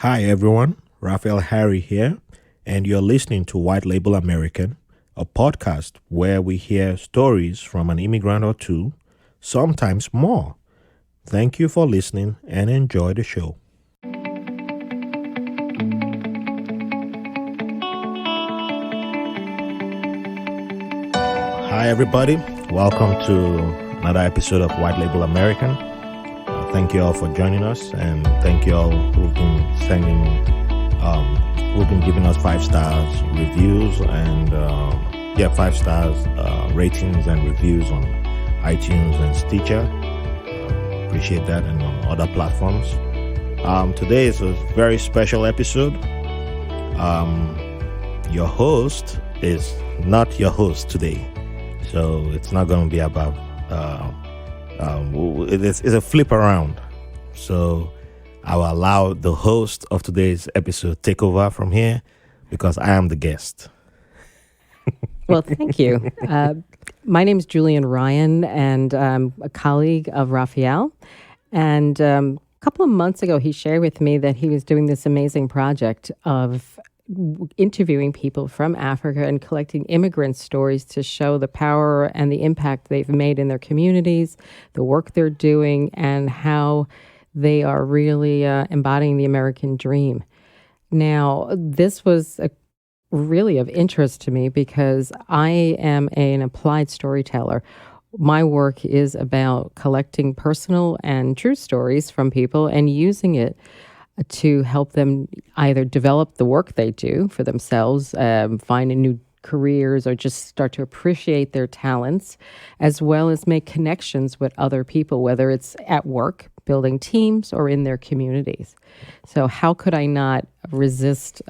Hi everyone, Raphael Harry here, and you're listening to White Label American, a podcast where we hear stories from an immigrant or two, sometimes more. Thank you for listening and enjoy the show. Hi everybody, welcome to another episode of White Label American. Thank you all for joining us, and thank you all who've been giving us 5 stars reviews and 5 stars ratings and reviews on iTunes and Stitcher. Appreciate that, and on other platforms. Today is a very special episode. Your host is not your host today, so it's not going to be about. It's a flip around. So I will allow the host of today's episode take over from here because I am the guest. Well, thank you. My name is Julian Ryan, and I'm a colleague of Raphael. And a couple of months ago, he shared with me that he was doing this amazing project of interviewing people from Africa and collecting immigrant stories to show the power and the impact they've made in their communities, the work they're doing, and how they are really embodying the American dream. Now, this was really of interest to me because I am an applied storyteller. My work is about collecting personal and true stories from people and using it to help them either develop the work they do for themselves, find new careers, or just start to appreciate their talents, as well as make connections with other people, whether it's at work, building teams, or in their communities. So how could I not resist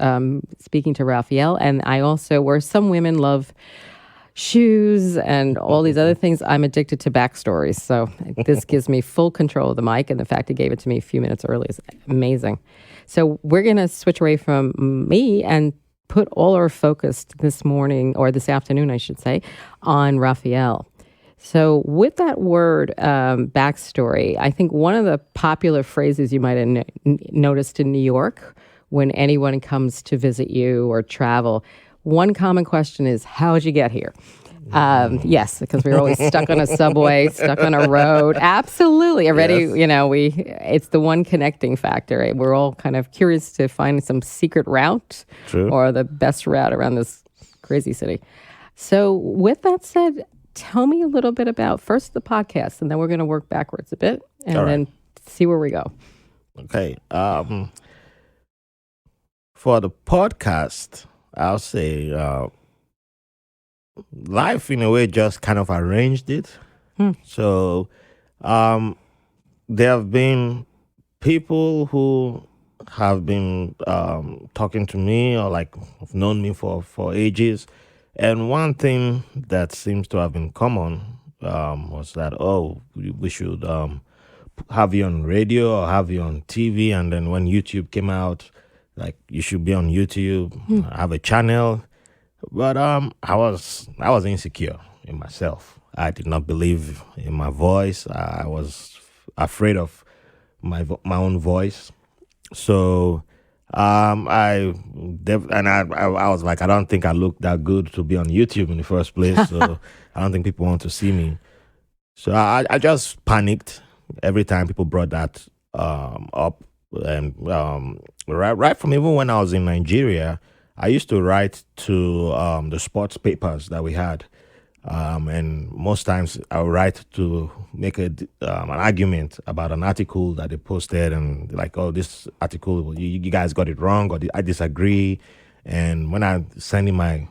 speaking to Raphael? And I also, where some women love shoes and all these other things, I'm addicted to backstories. So this gives me full control of the mic, and the fact he gave it to me a few minutes early is amazing. So we're going to switch away from me and put all our focus this morning, or this afternoon, I should say, on Raphael. So with that word, backstory, I think one of the popular phrases you might have noticed in New York when anyone comes to visit you or travel, one common question is, how did you get here? Yes, because we're always stuck on a subway, stuck on a road. Absolutely. Already, yes. It's the one connecting factor. We're all kind of curious to find some secret route. True. Or the best route around this crazy city. So with that said, tell me a little bit about first the podcast, and then we're going to work backwards a bit and then see where we go. Okay. For the podcast, I'll say life in a way just kind of arranged it. So there have been people who have been talking to me, or like have known me for ages. And one thing that seems to have been common was that, we should have you on radio or have you on TV. And then when YouTube came out, like, you should be on YouTube, have a channel. But I was insecure in myself. I did not believe in my voice. I was afraid of my own voice. So I was like, I don't think I look that good to be on YouTube in the first place. So I don't think people want to see me. So I just panicked every time people brought that up. And right from even when I was in Nigeria, I used to write to the sports papers that we had, and most times I would write to make an argument about an article that they posted, and like, this article, you guys got it wrong, or I disagree. And when I send in my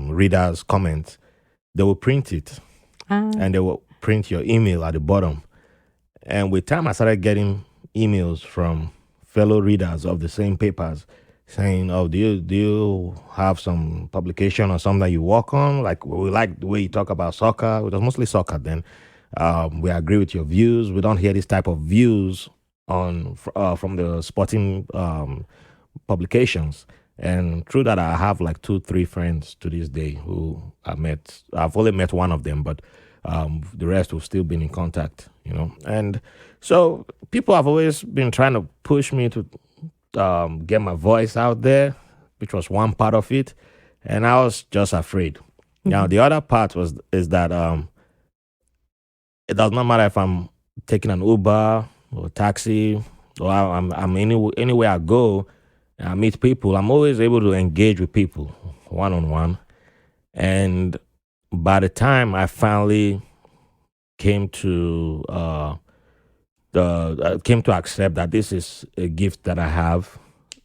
readers' comments, they will print it, and they will print your email at the bottom. And with time, I started getting emails from fellow readers of the same papers saying, do you have some publication or something that you work on? Like, we like the way you talk about soccer. It was mostly soccer then. We agree with your views. We don't hear this type of views from the sporting publications. And through that, I have like 2-3 friends to this day who I met. I've only met one of them, but The rest we've still been in contact, And so people have always been trying to push me to get my voice out there, which was one part of it, and I was just afraid. Now the other part is that it does not matter if I'm taking an Uber or taxi or I'm anywhere I go and I meet people. I'm always able to engage with people one on one, and by the time I finally came to came to accept that this is a gift that I have,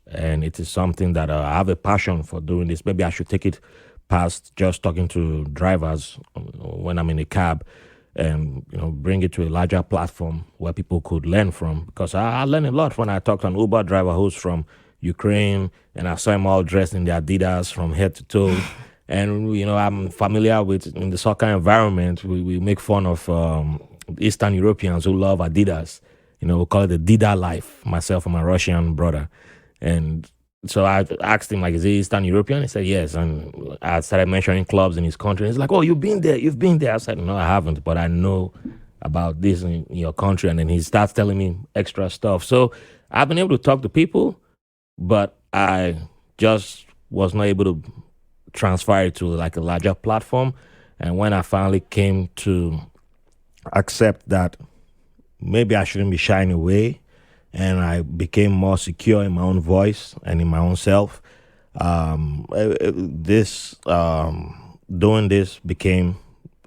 and it is something that I have a passion for doing this. Maybe I should take it past just talking to drivers when I'm in a cab, and bring it to a larger platform where people could learn from. Because I learn a lot when I talk to an Uber driver who's from Ukraine, and I saw him all dressed in the Adidas from head to toe. And I'm familiar with in the soccer environment. We make fun of Eastern Europeans who love Adidas. We call it the Dida life. Myself and my Russian brother, and so I asked him, like, is he Eastern European? He said yes, and I started mentioning clubs in his country. He's like, oh, you've been there. I said, no, I haven't, but I know about this in your country. And then he starts telling me extra stuff. So I've been able to talk to people, but I just was not able to transfer it to like a larger platform. And when I finally came to accept that maybe I shouldn't be shying away, and I became more secure in my own voice and in my own self, doing this became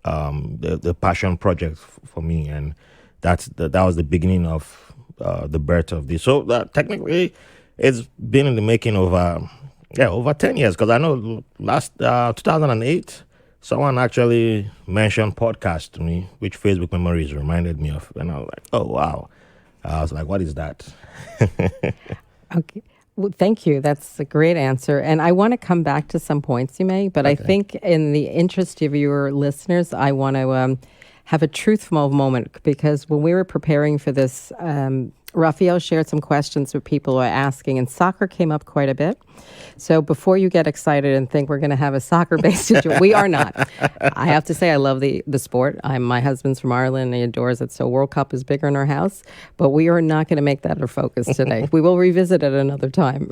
the passion project for me, and that was the beginning of the birth of this. So technically, it's been in the making over 10 years, because I know last 2008, someone actually mentioned podcast to me, which Facebook Memories reminded me of, and I was like, oh wow. I was like, what is that? Okay. Well, thank you. That's a great answer. And I want to come back to some points you made, but okay. I think in the interest of your listeners, I want to have a truthful moment, because when we were preparing for this, Raphael shared some questions with people who are asking, and soccer came up quite a bit. So before you get excited and think we're going to have a soccer-based situation, we are not. I have to say I love the sport. My husband's from Ireland and he adores it, so World Cup is bigger in our house, but we are not going to make that our focus today. We will revisit it another time.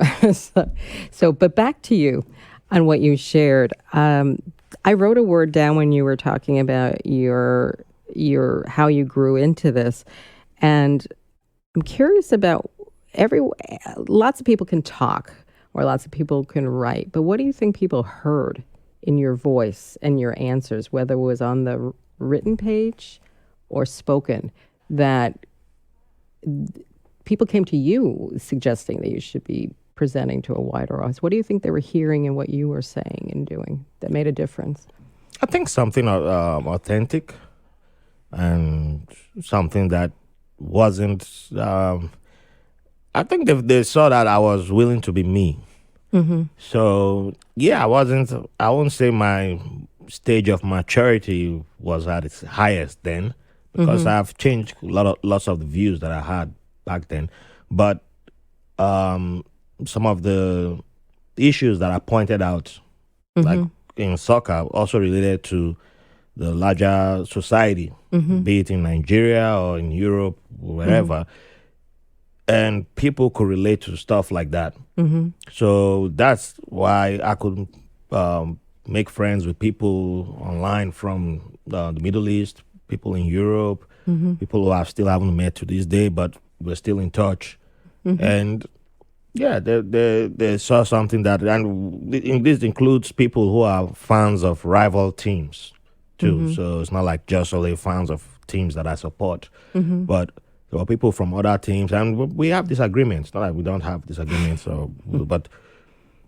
But back to you on what you shared. I wrote a word down when you were talking about your how you grew into this, and I'm curious about lots of people can talk or lots of people can write, but what do you think people heard in your voice and your answers, whether it was on the written page or spoken, that people came to you suggesting that you should be presenting to a wider audience? What do you think they were hearing in what you were saying and doing that made a difference? I think something authentic, and something that wasn't I think they saw that I was willing to be me. Mm-hmm. So I won't say my stage of maturity was at its highest then, because I've changed lots of the views that I had back then, but some of the issues that I pointed out, like in soccer, also related to the larger society, be it in Nigeria or in Europe or wherever, and people could relate to stuff like that. So that's why I could make friends with people online from the Middle East, people in Europe, people who I still haven't met to this day, but we're still in touch. And they saw something that, and this includes people who are fans of rival teams too. So it's not like just only fans of teams that I support, but there are people from other teams, and we have disagreements. Not like we don't have disagreements, but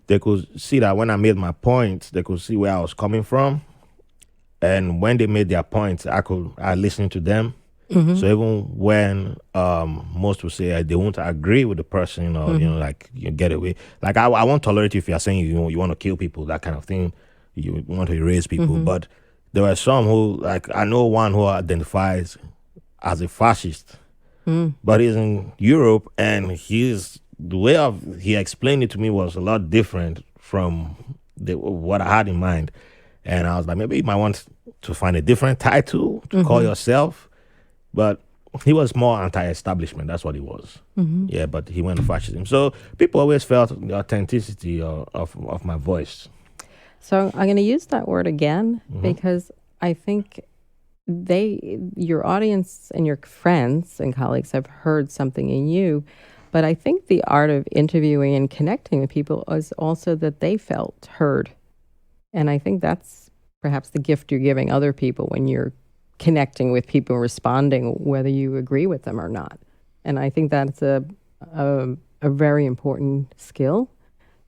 they could see that when I made my points, they could see where I was coming from, and when they made their points, I listened to them. So even when most would say they won't agree with the person, or you get away. Like I won't tolerate you if you're saying you want to kill people, that kind of thing. You want to erase people, but there were some who, like, I know one who identifies as a fascist. But he's in Europe, and the way he explained it to me was a lot different from what I had in mind. And I was like, maybe you might want to find a different title to call yourself. But he was more anti-establishment. That's what he was. Yeah, but he went to fascism. So people always felt the authenticity of my voice. So I'm going to use that word again because I think your audience and your friends and colleagues have heard something in you. But I think the art of interviewing and connecting with people is also that they felt heard. And I think that's perhaps the gift you're giving other people when you're connecting with people, responding, whether you agree with them or not. And I think that's a very important skill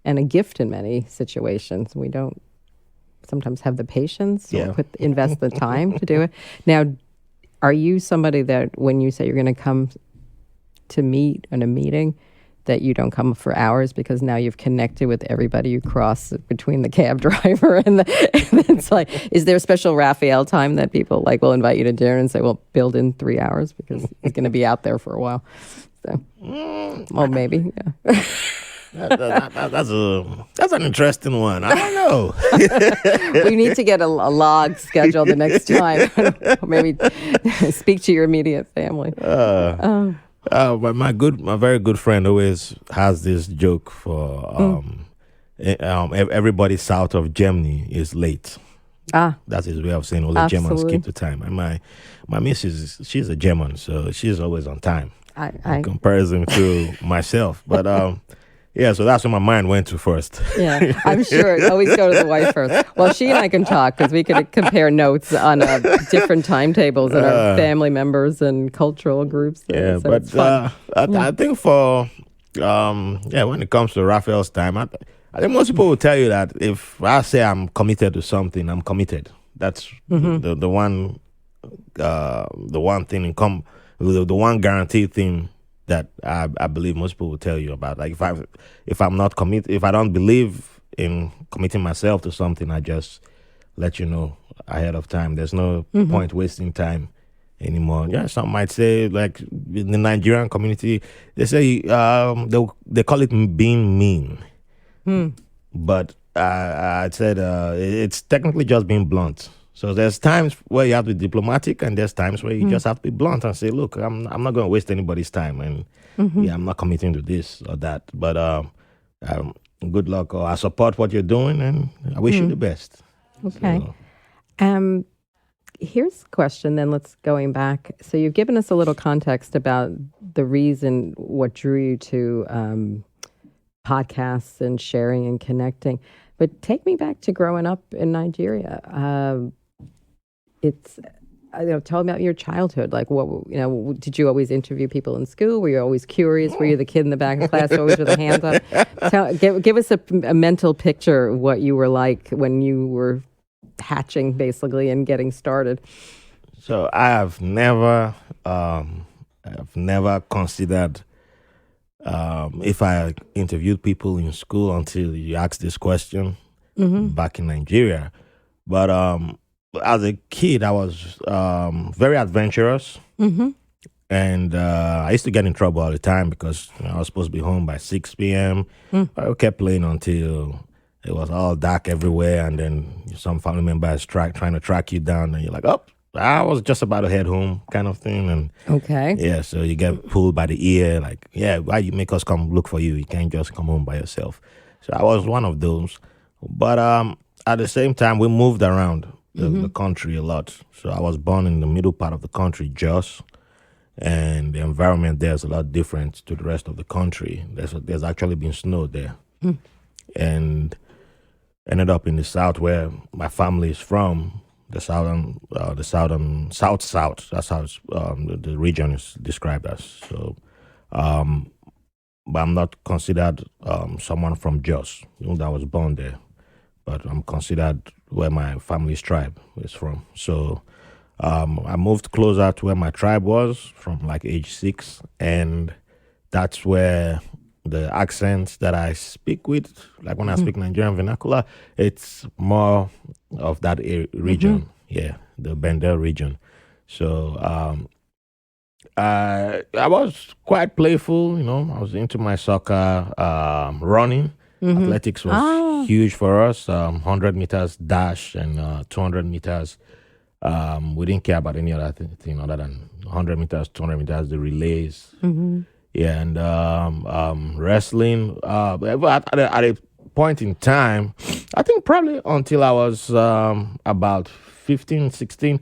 and a gift in many situations. We don't sometimes have the patience or invest the time to do it. Now, are you somebody that when you say you're going to come to meet in a meeting, that you don't come for hours because now you've connected with everybody you cross between the cab driver and it's like, is there a special Raphael time that people like will invite you to dinner and say, well, build in 3 hours because he's going to be out there for a while. So, well, maybe, yeah. That's an interesting one. I don't know. We need to get a log scheduled the next time. Maybe speak to your immediate family. But my very good friend always has this joke for everybody south of Germany is late. That's his way of saying all the Germans keep the time. And my missus, she's a German, so she's always on time. In comparison to myself, but so that's where my mind went to first. Yeah, I'm sure. Always go to the wife first. Well, she and I can talk because we could compare notes on different timetables and our family members and cultural groups. Yeah, so but I think for when it comes to Raphael's time, I think most people will tell you that if I say I'm committed to something, I'm committed. That's the one thing the one guaranteed thing that I believe most people will tell you about. Like if I'm not committed, if I don't believe in committing myself to something, I just let you know ahead of time. There's no point wasting time anymore. Yeah, some might say, like in the Nigerian community, they say they call it being mean. But I said it's technically just being blunt. So there's times where you have to be diplomatic, and there's times where you just have to be blunt and say, "Look, I'm not going to waste anybody's time, and I'm not committing to this or that. But good luck, or I support what you're doing, and I wish you the best." Okay. So. Here's a question. Then let's going back. So you've given us a little context about the reason what drew you to podcasts and sharing and connecting, but take me back to growing up in Nigeria. Tell me about your childhood. Like, what did you always interview people in school? Were you always curious? Were you the kid in the back of class always with a hand up? Give us a mental picture of what you were like when you were hatching, basically, and getting started. So I have never considered if I interviewed people in school until you asked this question back in Nigeria, but. As a kid, I was very adventurous, and I used to get in trouble all the time because I was supposed to be home by 6 p.m. I kept playing until it was all dark everywhere, and then some family members trying to track you down, and you're like, "Oh, I was just about to head home," kind of thing. And so you get pulled by the ear, like, "Yeah, why you make us come look for you? You can't just come home by yourself." So I was one of those, but at the same time, we moved around the country a lot. So I was born in the middle part of the country, Jos, and the environment there is a lot different to the rest of the country. There's actually been snow there, and ended up in the south where my family is from, the south. That's how the region is described as. So, but I'm not considered someone from Jos, even though I was born there. But I'm considered where my family's tribe is from. So I moved closer to where my tribe was from like age 6. And that's where the accents that I speak with, like when I speak Nigerian vernacular, it's more of that region. Yeah, the Bendel region. So I was quite playful, I was into my soccer, running. Athletics was huge for us. 100 meters dash and 200 meters. We didn't care about any other thing other than 100 meters, 200 meters, the relays. Yeah, and wrestling. But at a point in time, I think probably until I was about 15, 16,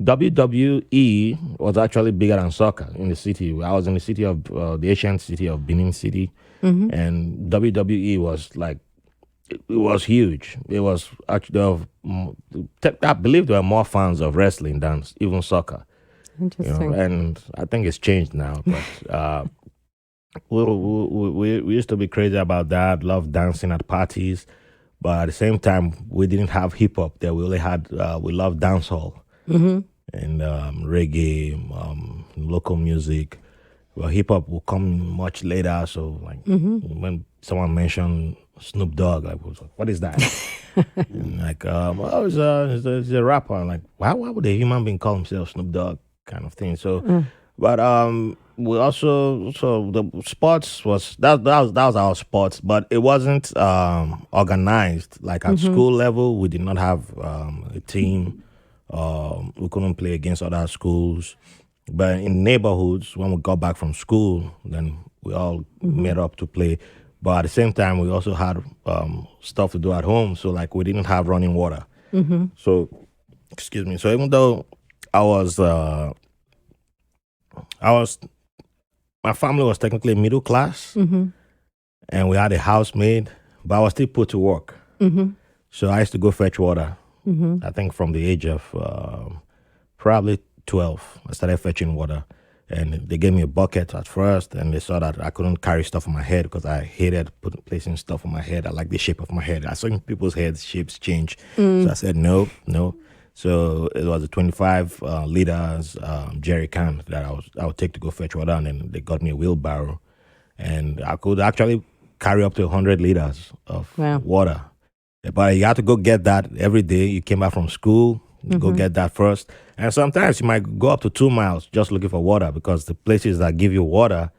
WWE was actually bigger than soccer in the city. I was in the city of the ancient city of Benin City, and WWE was like, it was huge. It was actually, I believe there were more fans of wrestling than even soccer. Interesting. And I think it's changed now. But we used to be crazy about that, love dancing at parties. But at the same time, we didn't have hip hop there. We only had, we loved dancehall and reggae, local music. Well, hip hop will come much later. So, like, when someone mentioned Snoop Dogg, like, what is that? And like, he's a rapper. I'm like, why would a human being call himself Snoop Dogg? Kind of thing. So, but we also, so the sports that was our sports, but it wasn't organized. Like at school level, we did not have a team. We couldn't play against other schools. But in neighborhoods, when we got back from school, then we all met up to play. But at the same time, we also had stuff to do at home. So like we didn't have running water. So, excuse me. So even though I was, my family was technically middle class, and we had a housemaid, but I was still put to work. So I used to go fetch water. I think from the age of probably 12, I started fetching water. And they gave me a bucket at first, and they saw that I couldn't carry stuff on my head because I hated placing stuff on my head. I like the shape of my head. I saw people's heads shapes change. So I said, no. So it was a 25 liters jerry can that I would take to go fetch water, and then they got me a wheelbarrow. And I could actually carry up to 100 liters of water. But you had to go get that every day. You came back from school, go get that first. And sometimes you might go up to 2 miles just looking for water because the places that give you water,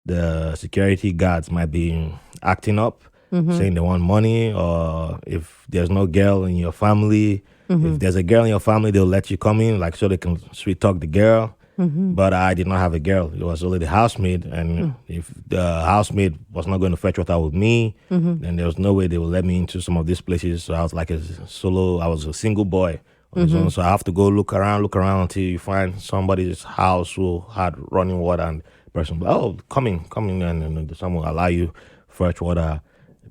the security guards might be acting up, saying they want money, or if there's no girl in your family, if there's a girl in your family, they'll let you come in, like so they can sweet talk the girl. But I did not have a girl. It was only the housemaid. And if the housemaid was not going to fetch water with me, then there was no way they would let me into some of these places. So I was like I was a single boy on his own. So I have to go look around until you find somebody's house who had running water, and the person, come in, and someone will allow you fresh water.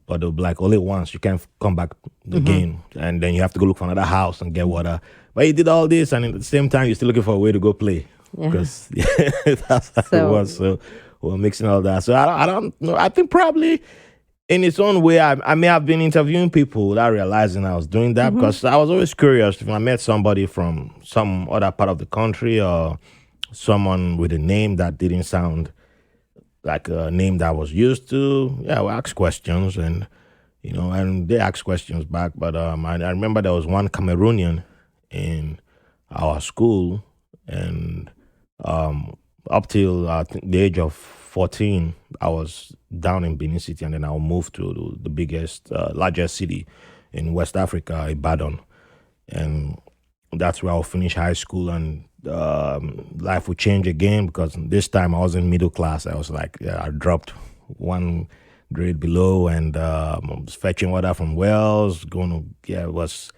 But they'll be like, only once, you can't come back again. And then you have to go look for another house and get water. But you did all this, and at the same time, you're still looking for a way to go play. Because that's how it was. So we're mixing all that. So I don't know. I think probably in its own way, I may have been interviewing people without realizing I was doing that, because I was always curious if I met somebody from some other part of the country or someone with a name that didn't sound like a name that I was used to. Yeah, we asked questions, and and they asked questions back. But I remember there was one Cameroonian in our school, and up till the age of 14, I was down in Benin City, and then I moved to the biggest, largest city in West Africa, Ibadan. And that's where I'll finish high school, and life would change again, because this time I wasn't middle class. I was like, I dropped one grade below, and I was fetching water from wells, it was...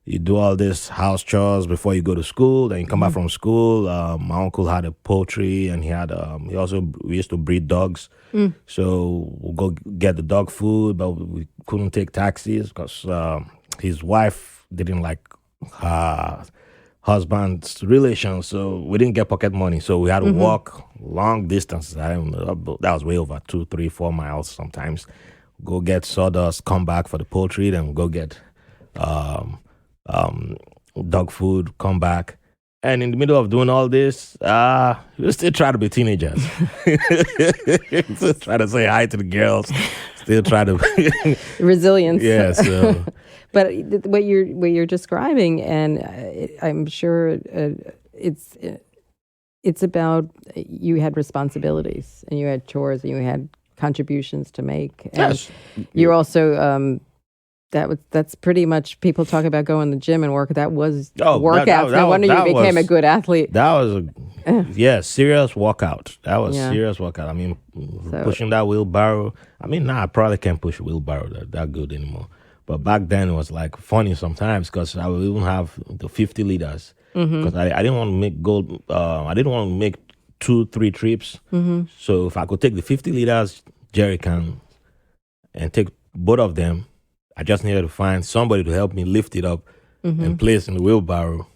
You do all this house chores before you go to school. Then you come back from school. My uncle had a poultry, and we used to breed dogs. So we'll go get the dog food, but we couldn't take taxis because his wife didn't like her husband's relations. So we didn't get pocket money. So we had to walk long distances. I don't know, that was way over 2, 3, 4 miles sometimes. Go get sawdust, come back for the poultry, then go get dog food, come back. And in the middle of doing all this, we still try to be teenagers. Still try to say hi to the girls. Still try to resilience. Yeah. So, but what you're describing, and I'm sure it's about, you had responsibilities, and you had chores, and you had contributions to make. And Yes. you're also that's pretty much people talk about going to the gym and work. That was workouts. No wonder you became a good athlete. That was serious workout. That was serious workout. I mean, pushing that wheelbarrow. I mean, I probably can't push a wheelbarrow that good anymore. But back then it was like funny sometimes because I would even have the 50 liters because I didn't want to make gold. I didn't want to make 2-3 trips. So if I could take the 50 liters jerry can and take both of them, I just needed to find somebody to help me lift it up and place in the wheelbarrow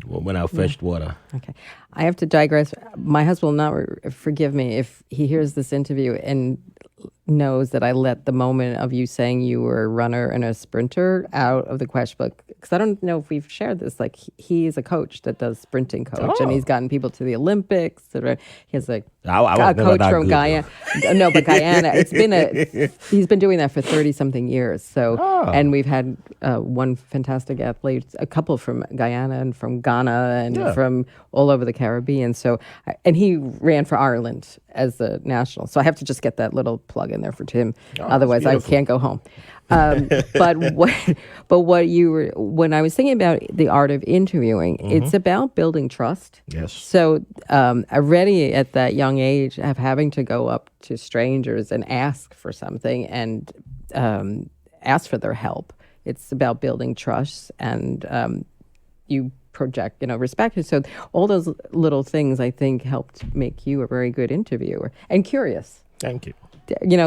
when I fetched water. Okay. I have to digress. My husband will not forgive me if he hears this interview and knows that I let the moment of you saying you were a runner and a sprinter out of the question book. Because I don't know if we've shared this. Like, he is a coach that does sprinting coach, and he's gotten people to the Olympics. He has a coach from Guyana. No, but Guyana. He's been doing that for 30-something years. So, and we've had one fantastic athlete, a couple from Guyana and from Ghana and from all over the Caribbean. So, and he ran for Ireland as a national. So I have to just get that little plug in there for Tim. Otherwise, I can't go home. But when I was thinking about the art of interviewing, it's about building trust. Yes. So already at that young age of having to go up to strangers and ask for something and ask for their help, it's about building trust and you project, respect. So all those little things, I think, helped make you a very good interviewer and curious. Thank you.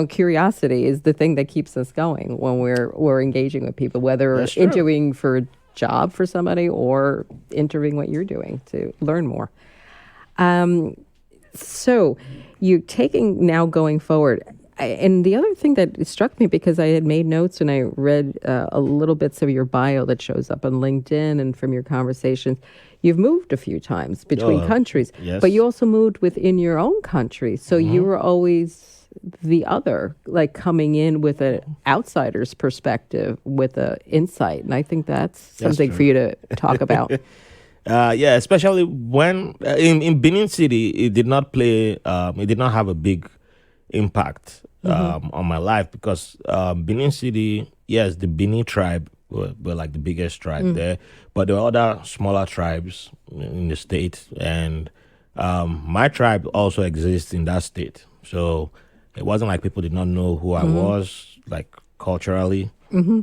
Curiosity is the thing that keeps us going when we're engaging with people, whether interviewing for a job for somebody or interviewing what you're doing to learn more. So you're taking now going forward. And the other thing that struck me, because I had made notes and I read a little bits of your bio that shows up on LinkedIn and from your conversations, you've moved a few times between countries, but you also moved within your own country. So you were always the other, like coming in with an outsider's perspective, with an insight. And I think that's something for you to talk about. Especially when in Benin City, it did not have a big impact on my life because Benin City, yes, the Benin tribe were like the biggest tribe there, but there were other smaller tribes in the state, and my tribe also exists in that state. So it wasn't like people did not know who I was, like culturally.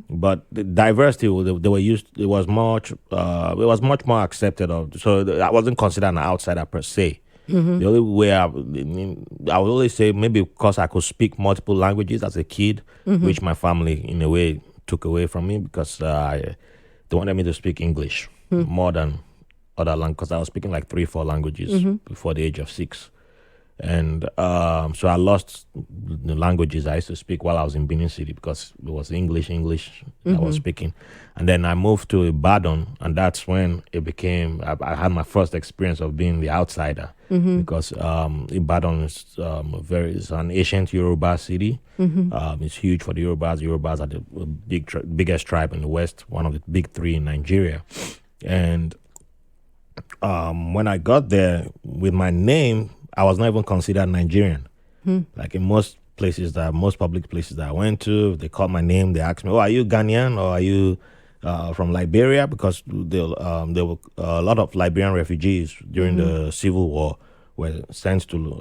But the diversity they were used, it was much more accepted of. So I wasn't considered an outsider per se. The only way I would always say, maybe because I could speak multiple languages as a kid, which my family in a way took away from me because they wanted me to speak English more than other languages, because I was speaking like 3-4 languages before the age of 6. And so I lost the languages I used to speak while I was in Benin City because it was English I was speaking. And then I moved to Ibadan, and that's when it became, I had my first experience of being the outsider because Ibadan is it's an ancient Yoruba city. It's huge for the Eurobas. Eurobas are the biggest tribe in the West, one of the big 3 in Nigeria. And when I got there with my name, I was not even considered Nigerian. Like in most public places that I went to, they called my name. They asked me, "Oh, are you Ghanaian or are you from Liberia?" Because there were a lot of Liberian refugees during the Civil War were sent to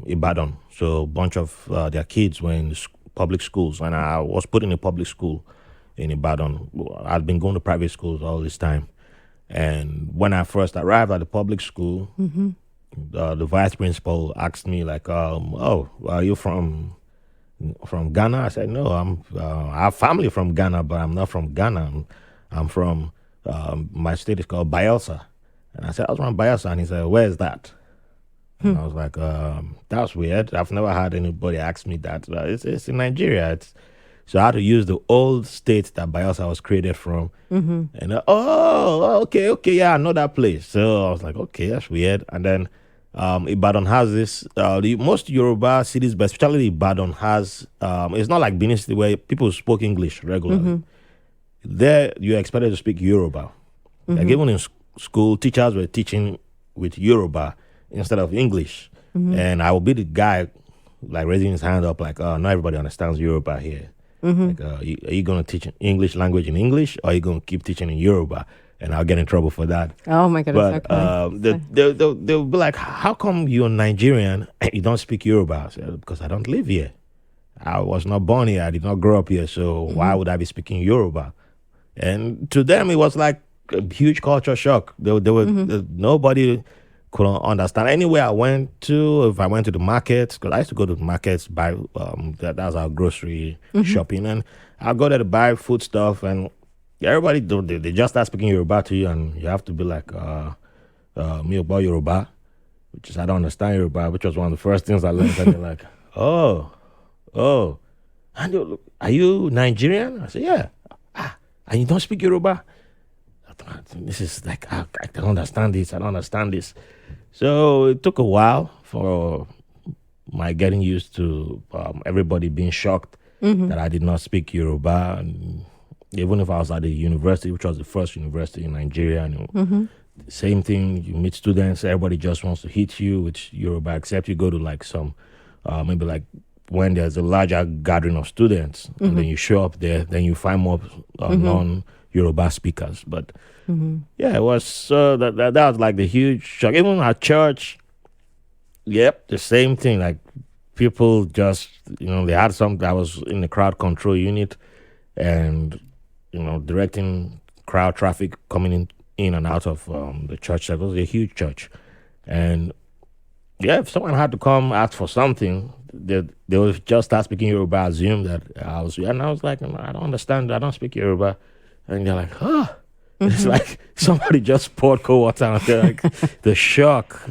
Ibadan. So a bunch of their kids were in public schools, and I was put in a public school in Ibadan. I'd been going to private schools all this time, and when I first arrived at the public school. The vice principal asked me like, "Oh, are you from Ghana?" I said, "No, I have family from Ghana, but I'm not from Ghana. I'm from my state is called Bayelsa." And I said, "I was from Bayelsa," and he said, "Where is that?" And I was like, "That's weird. I've never had anybody ask me that. It's in Nigeria." So I had to use the old state that Bayelsa was created from. And okay, yeah, I know that place. So I was like, okay, that's weird. And then Ibadan has this, most Yoruba cities, but especially Ibadan has, it's not like Benin City where people spoke English regularly. There, you're expected to speak Yoruba. Like even in school, teachers were teaching with Yoruba instead of English. And I would be the guy like raising his hand up, like, not everybody understands Yoruba here. Like, are you going to teach English language in English, or are you going to keep teaching in Yoruba? And I'll get in trouble for that. Oh my goodness. But Okay. they'll be like, how come you're Nigerian and you don't speak Yoruba? I said, because I don't live here. I was not born here. I did not grow up here. So why would I be speaking Yoruba? And to them, it was like a huge culture shock. Nobody could understand. Anywhere I went to, if I went to the markets, because I used to go to the markets, buy, that's our grocery shopping. And I'll go there to buy food stuff. And everybody, they just start speaking Yoruba to you. And you have to be like, me about Yoruba, which is, I don't understand Yoruba, which was one of the first things I learned. And they're like, oh. And are you Nigerian? I said, yeah. And you don't speak Yoruba? I thought, this is like, I don't understand this. I don't understand this. So it took a while for my getting used to everybody being shocked that I did not speak Yoruba. And even if I was at the university, which was the first university in Nigeria, and same thing, you meet students, everybody just wants to hit you with Yoruba, except you go to like some, maybe like when there's a larger gathering of students, and then you show up there, then you find more non-Yoruba speakers. But yeah, it was that was like the huge shock. Even at church, yep, the same thing. Like people just, they had I was in the crowd control unit, and directing crowd traffic coming in and out of the church. It was a huge church, and yeah, if someone had to come ask for something, they would just start speaking Yoruba, assume that I was, and I was like, I don't understand, I don't speak Yoruba. And they're like, it's like somebody just poured cold water on there, like the shock,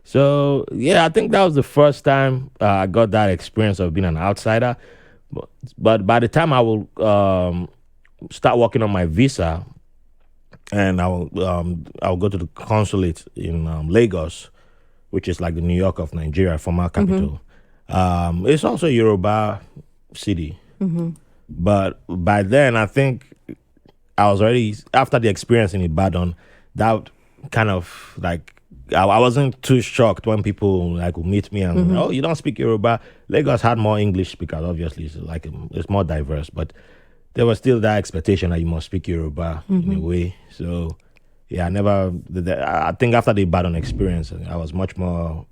So yeah, I think that was the first time I got that experience of being an outsider. But by the time I will start working on my visa, and I'll go to the consulate in Lagos, which is like the New York of Nigeria, former capital. It's also a Yoruba city. But by then, I think I was already, after the experience in Ibadan, that kind of like, I wasn't too shocked when people like would meet me and, oh, you don't speak Yoruba. Lagos had more English speakers, obviously. So like it's more diverse. But there was still that expectation that you must speak Yoruba in a way. So yeah, I think after the Ibadan experience, I was much more,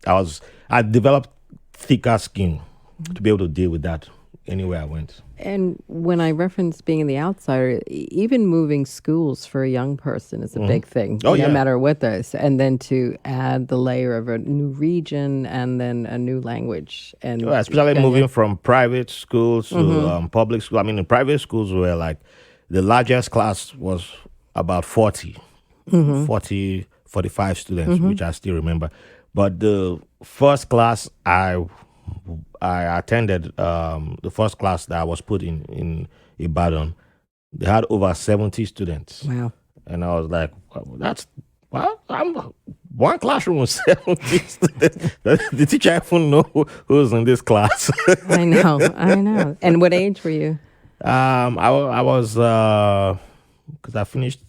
I developed thicker skin to be able to deal with that anywhere I went. And when I reference being the outsider, even moving schools for a young person is a big thing, no matter what those. And then to add the layer of a new region and then a new language. And especially moving from private schools to public school. I mean, the private schools were like, the largest class was about 40, 45 students, which I still remember. But the first class I attended, the first class that I was put in Ibadan, they had over 70 students. Wow. And I was like, I'm one classroom with 70 students. The teacher even know who's in this class. I know. And what age were you? I was, because I finished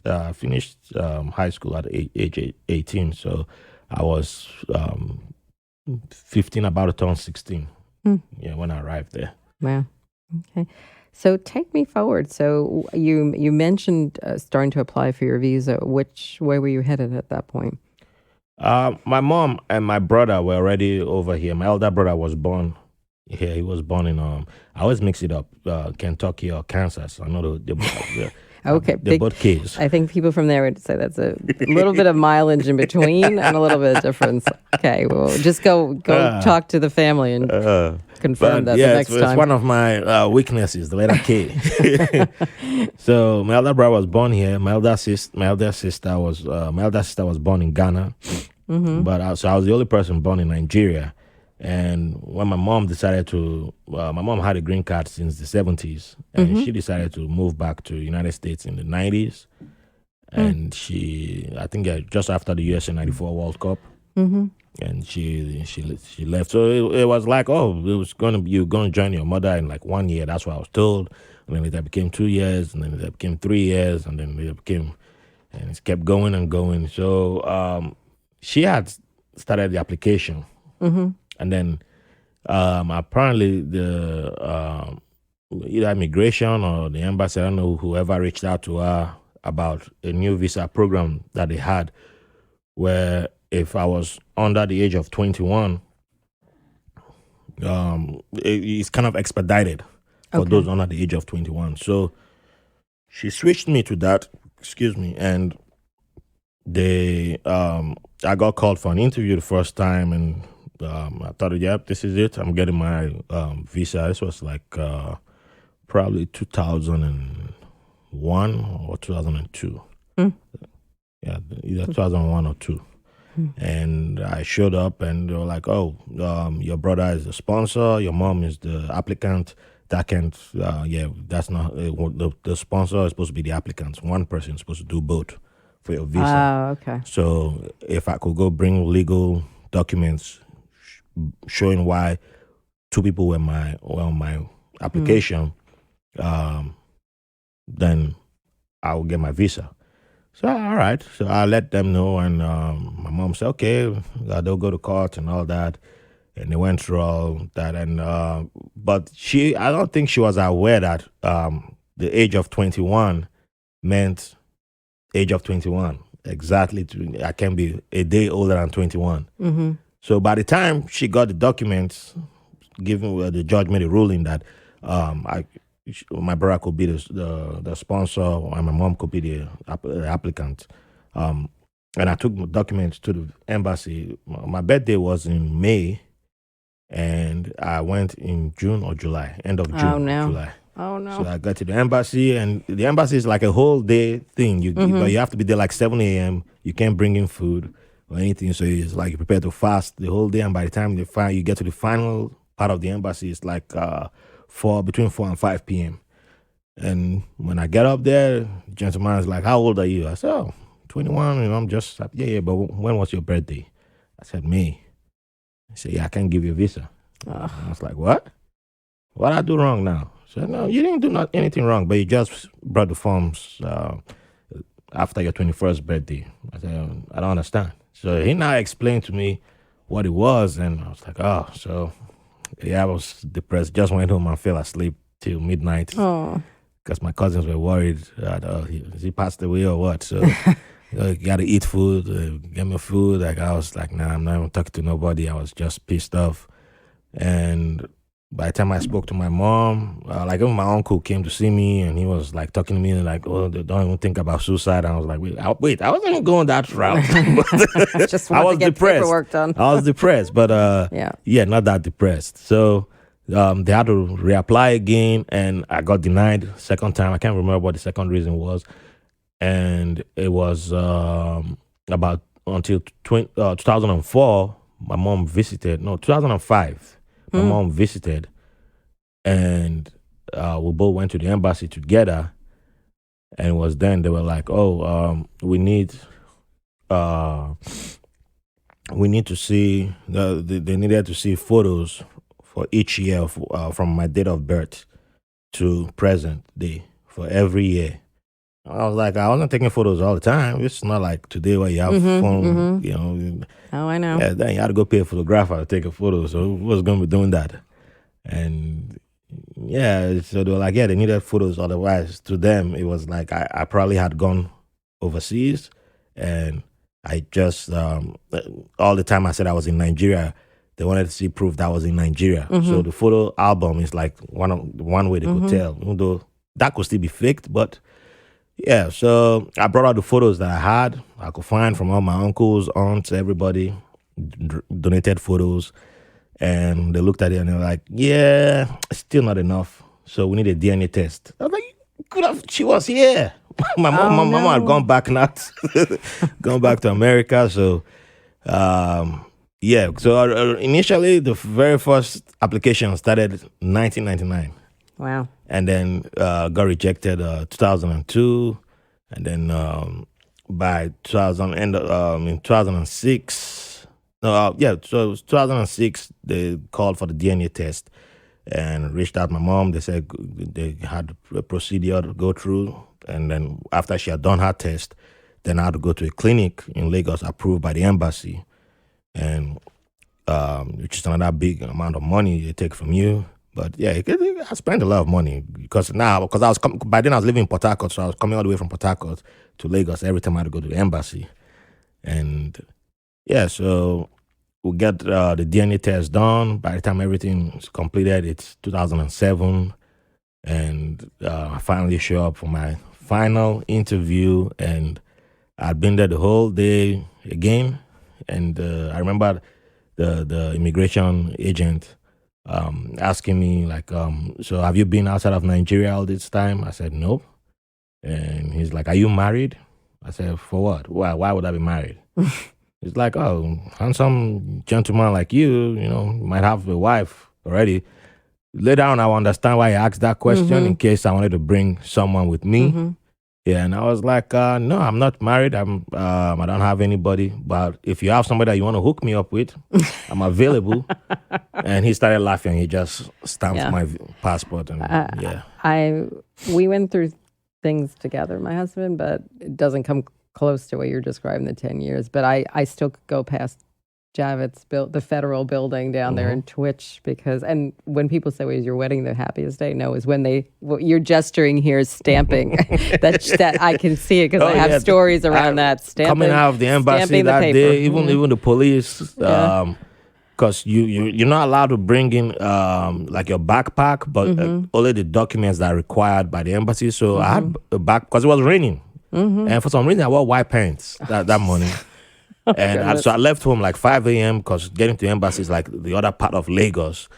high school at age 18, so I was 15, about to turn 16. Yeah, when I arrived there. Wow. Okay. So take me forward. So you mentioned starting to apply for your visa. Where were you headed at that point? My mom and my brother were already over here. My elder brother was born here. He was born in I always mix it up, Kentucky or Kansas. I know okay, they're both kids. I think people from there would say that's a little bit of mileage in between and a little bit of difference. Okay, well, just go talk to the family and confirm that the next time. It's one of my weaknesses, the letter K. So my elder brother was born here. My elder sister was born in Ghana. But I was the only person born in Nigeria. And when my mom decided to, my mom had a green card since the 70s, and she decided to move back to the United States in the 90s. And I think just after the USA 94 World Cup, and she left. So it was like, you're going to join your mother in like 1 year. That's what I was told. And then it became 2 years, and then it became 3 years, and then and it kept going and going. So she had started the application. And then Apparently, the either immigration or the embassy, I don't know, whoever reached out to her about a new visa program that they had, where if I was under the age of 21, it's kind of expedited for those under the age of 21. So she switched me to that, excuse me, and I got called for an interview the first time, and I thought, yep, this is it. I'm getting my visa. This was like probably 2001 or 2002. Yeah, either 2001 or 2. And I showed up, and they were like, "Oh, your brother is the sponsor, your mom is the applicant. That can't, that's not the sponsor is supposed to be the applicant. One person is supposed to do both for your visa. Oh, okay. So if I could go bring legal documents showing why 2 people were on my application, then I will get my visa." So, all right. So I let them know, and my mom said, okay, they'll go to court and all that. And they went through all that. And but I don't think she was aware that the age of 21 meant age of 21. Exactly. I can be a day older than 21. So by the time she got the documents, given the judge made a ruling that my brother could be the sponsor and my mom could be the applicant. And I took my documents to the embassy. My birthday was in May, and I went in June or July, end of June, July. Oh, no. So I got to the embassy, and the embassy is like a whole day thing. But you have to be there like 7 a.m. You can't bring in food or anything. So it's like you prepare to fast the whole day, and by the time you get to the final part of the embassy, it's like between 4 and 5 p.m. And when I get up there, the gentleman is like, "How old are you?" I said, "Oh, 21. And I'm just, yeah, but when was your birthday?" I said, "May." He said, "Yeah, I can't give you a visa." I was like, "What? What did I do wrong now?" He said, "No, you didn't do anything wrong, but you just brought the forms after your 21st birthday." I said, "I don't understand." So he now explained to me what it was, and I was like, "Oh, so..." Yeah, I was depressed. Just went home and fell asleep till midnight because my cousins were worried that he passed away or what. So you got to eat food, get me food. Like I was like, nah, I'm not even talking to nobody. I was just pissed off. And by the time I spoke to my mom, like even my uncle came to see me, and he was like talking to me like, "Oh, they don't even think about suicide." And I was like, wait, I wasn't even going that route. Just wanted to get depressed. Paperwork done. I was depressed, but yeah, not that depressed. So they had to reapply again, and I got denied second time. I can't remember what the second reason was, and it was about until 2004. My mom visited. No, 2005. My mom visited, and we both went to the embassy together. And it was then they were like, "Oh, we need to see." They needed to see photos for each year from my date of birth to present day for every year. I was like, I wasn't taking photos all the time. It's not like today where you have phone, you know. Oh, I know. Yeah, then you had to go pay a photographer to take a photo. So who was going to be doing that? And yeah, so they were like, yeah, they needed photos. Otherwise, to them, it was like I probably had gone overseas, and I just all the time I said I was in Nigeria, they wanted to see proof that I was in Nigeria. So the photo album is like one way they could tell, even though that could still be faked, but. Yeah, so I brought out the photos that I could find from all my uncles, aunts, everybody, donated photos, and they looked at it and they were like, "Yeah, still not enough. So we need a DNA test." I was like, she was here. my mom had gone back gone back to America. So, yeah. So initially, the very first application started 1999. Wow. And then got rejected 2002, and then by 2006, so it was 2006 they called for the DNA test and reached out to my mom. They said they had a procedure to go through, and then after she had done her test, then I had to go to a clinic in Lagos approved by the embassy, and which is another big amount of money they take from you. But yeah, I spent a lot of money because by then I was living in Port-Harcourt, so I was coming all the way from Port-Harcourt to Lagos every time I had to go to the embassy. And yeah, so we get the DNA test done. By the time everything is completed, it's 2007. And I finally show up for my final interview, and I'd been there the whole day again. And I remember the immigration agent asking me, like, so have you been outside of Nigeria all this time? I said, nope. And he's like, are you married? I said, for what? Why would I be married? He's like, oh, handsome gentleman like you might have a wife already. Later on, I will understand why he asked that question in case I wanted to bring someone with me. Yeah, and I was like, no, I'm not married. I don't have anybody. But if you have somebody that you want to hook me up with, I'm available. And he started laughing. He just stamped my passport. And we went through things together, my husband, but it doesn't come close to what you're describing, the 10 years. But I still could go past Javits built the federal building down there in Twitch and when people say, well, is your wedding the happiest day? No, is when you're gesturing here is stamping. that I can see it because I have stories around that. Stamping, coming out of the embassy that day, even the police, because you're not allowed to bring in like your backpack, but only the documents that are required by the embassy. So I had a back because it was raining. And for some reason I wore white pants that morning. And so I left home like 5 a.m. because getting to the embassy is like the other part of Lagos.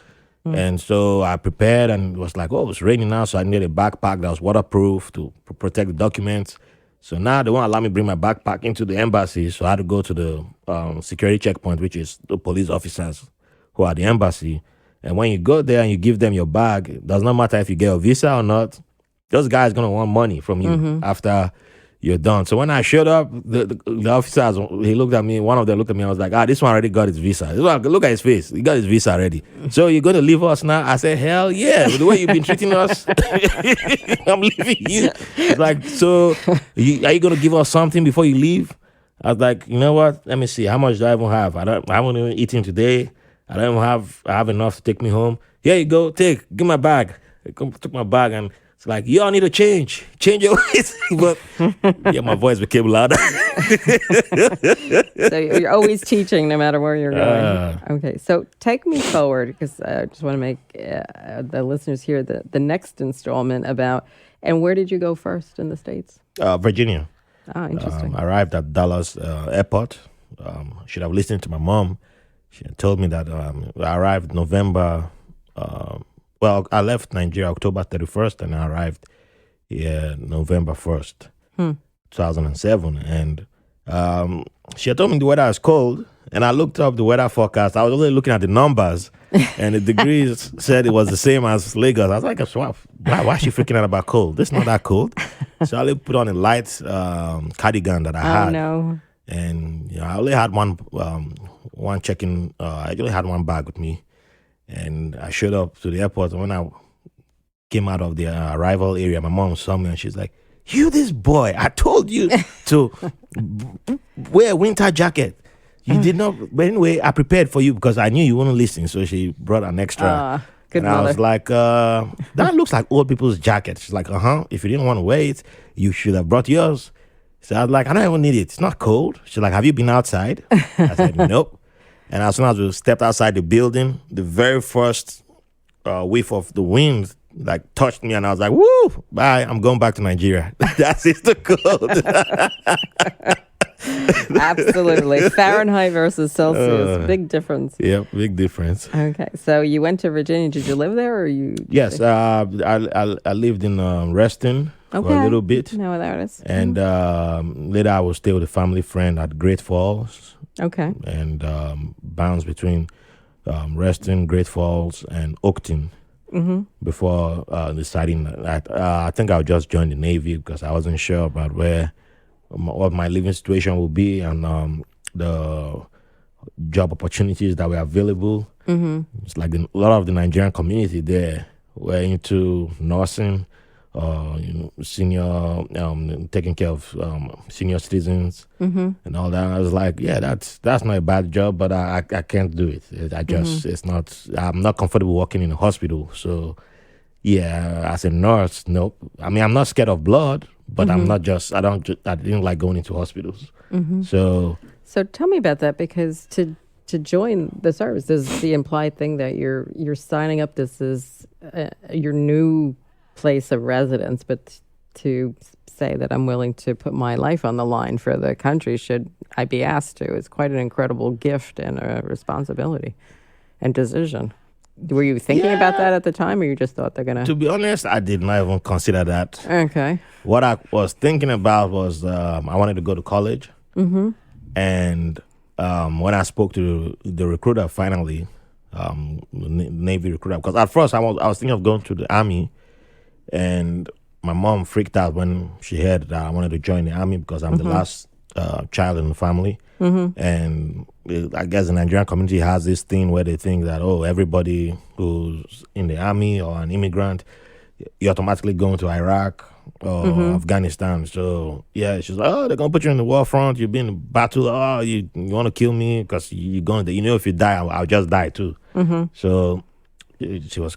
And so I prepared and it was like, oh, it's raining now. So I needed a backpack that was waterproof to protect the documents. So now they won't allow me to bring my backpack into the embassy. So I had to go to the security checkpoint, which is the police officers who are at the embassy. And when you go there and you give them your bag, it does not matter if you get a visa or not. Those guys going to want money from you after you're done. So when I showed up, the officers, he looked at me, one of them looked at me, I was like, this one already got his visa. Look at his face. He got his visa already. So you're going to leave us now? I said, hell yeah. With the way you've been treating us, I'm leaving you. It's like, so are you going to give us something before you leave? I was like, you know what? Let me see. How much do I even have? I haven't even eaten today. I have enough to take me home. Here you go. Give my bag. I took my bag and it's like, y'all need to change your ways. But yeah, my voice became louder. So you're always teaching no matter where you're going. Okay, so take me forward because I just want to make the listeners hear the next installment about, and where did you go first in the States? Virginia. Oh, interesting. I arrived at Dallas airport. Should have listened to my mom. She told me that I arrived November. I left Nigeria October 31st and I arrived here November 1st, 2007. And she had told me the weather is cold. And I looked up the weather forecast. I was only looking at the numbers. And the degrees said it was the same as Lagos. I was like, why is she freaking out about cold? This is not that cold. So I only put on a light cardigan that I had. Oh, no. And I only had one check-in. I only had one bag with me. And I showed up to the airport. And when I came out of the arrival area, my mom saw me and she's like, you this boy, I told you to wear a winter jacket. You did not. But anyway, I prepared for you because I knew you wouldn't listen. So she brought an extra. Good and mother. I was like, that looks like old people's jacket. She's like, if you didn't want to wear it, you should have brought yours. So I was like, I don't even need it. It's not cold. She's like, have you been outside? I said, nope. And as soon as we stepped outside the building, the very first whiff of the wind like touched me, and I was like, "Woo! Bye! I'm going back to Nigeria." That's it. The cold. Absolutely, Fahrenheit versus Celsius, big difference. Yeah, big difference. Okay, so you went to Virginia. Did you live there, or you? Yes, I lived in Reston for a little bit. I know where that is. And later, I was stay with a family friend at Great Falls. Okay. And bounced between Reston, Great Falls, and Oakton before deciding that I think I'll just join the Navy because I wasn't sure about what my living situation will be and the job opportunities that were available. It's like a lot of the Nigerian community there were into nursing senior, taking care of senior citizens and all that. I was like, yeah, that's not a bad job, but I can't do it. I just it's not. I'm not comfortable working in a hospital. So yeah, as a nurse, nope. I mean, I'm not scared of blood, but I'm not just. I didn't like going into hospitals. So tell me about that, because to join the service, this is the implied thing that you're signing up. This is your new place of residence, but to say that I'm willing to put my life on the line for the country, should I be asked to, is quite an incredible gift and a responsibility and decision. Were you thinking about that at the time, or you just thought they're gonna? To be honest, I did not even consider that. Okay. What I was thinking about was I wanted to go to college, and when I spoke to the recruiter finally, the Navy recruiter, because at first I was thinking of going to the Army, and my mom freaked out when she heard that I wanted to join the Army because I'm the last child in the family. And I guess the Nigerian community has this thing where they think that, everybody who's in the Army or an immigrant, you're automatically going to Iraq or Afghanistan. So yeah, she's like, they're gonna put you in the war front. You've been in battle. You want to kill me because you're going to. If you die, I'll just die too. So she was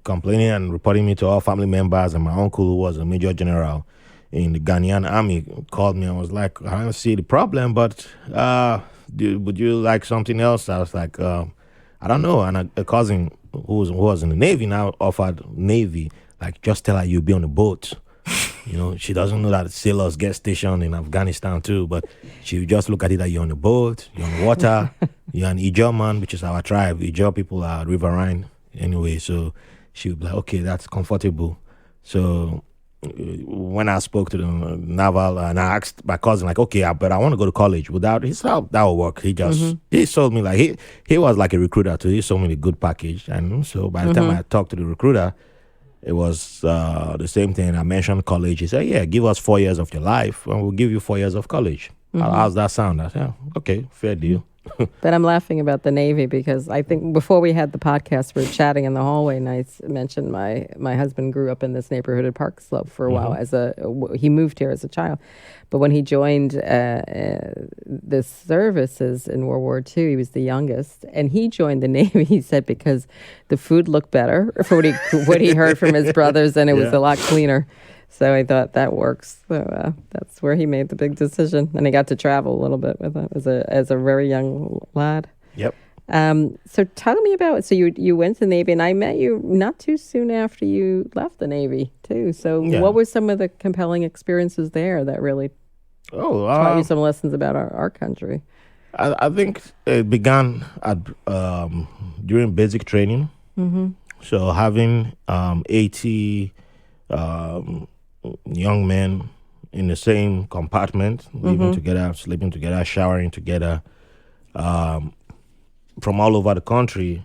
complaining and reporting me to all family members, and my uncle, who was a major general in the Ghanaian army, called me and was like, I don't see the problem, but would you like something else? I was like, I don't know. And a cousin who was in the Navy now offered Navy, like, just tell her you'll be on the boat. She doesn't know that sailors get stationed in Afghanistan too, but she would just look at it that you're on the boat, you're on the water, you're an Ijaw man, which is our tribe. Ijaw people are riverine anyway, so she would be like, okay, that's comfortable. So when I spoke to the naval, and I asked my cousin, like, okay, but I want to go to college. He said, that will work. He sold me, like, he was like a recruiter too. He sold me the good package. And so by the time I talked to the recruiter, it was the same thing. I mentioned college. He said, yeah, give us 4 years of your life and we'll give you 4 years of college. How's that sound? I said, okay, fair deal. But I'm laughing about the Navy because I think before we had the podcast, we were chatting in the hallway, and I mentioned my husband grew up in this neighborhood at Park Slope for a while. He moved here as a child, but when he joined the services in World War II, he was the youngest, and he joined the Navy. He said because the food looked better for what he heard from his brothers, and it was a lot cleaner. So I thought that works. So that's where he made the big decision, and he got to travel a little bit with it as a very young lad. Yep. So tell me about. So you went to the Navy, and I met you not too soon after you left the Navy too. So what were some of the compelling experiences there that really taught you some lessons about our country? I think it began during basic training. So having 80. Young men in the same compartment, living together, sleeping together, showering together, from all over the country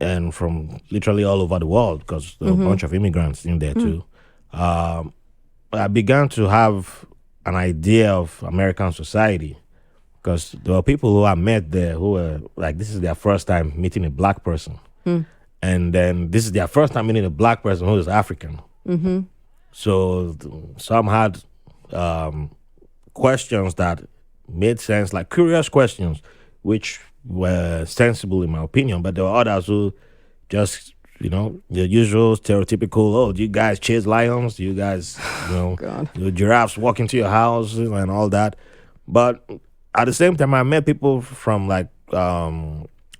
and from literally all over the world, because there were a bunch of immigrants in there too. I began to have an idea of American society, because there were people who I met there who were like, this is their first time meeting a black person. And then this is their first time meeting a black person who is African. So some had questions that made sense, like curious questions, which were sensible in my opinion. But there were others who just, the usual stereotypical, do you guys chase lions? Do you guys, the giraffes walk into your house and all that? But at the same time, I met people from like, I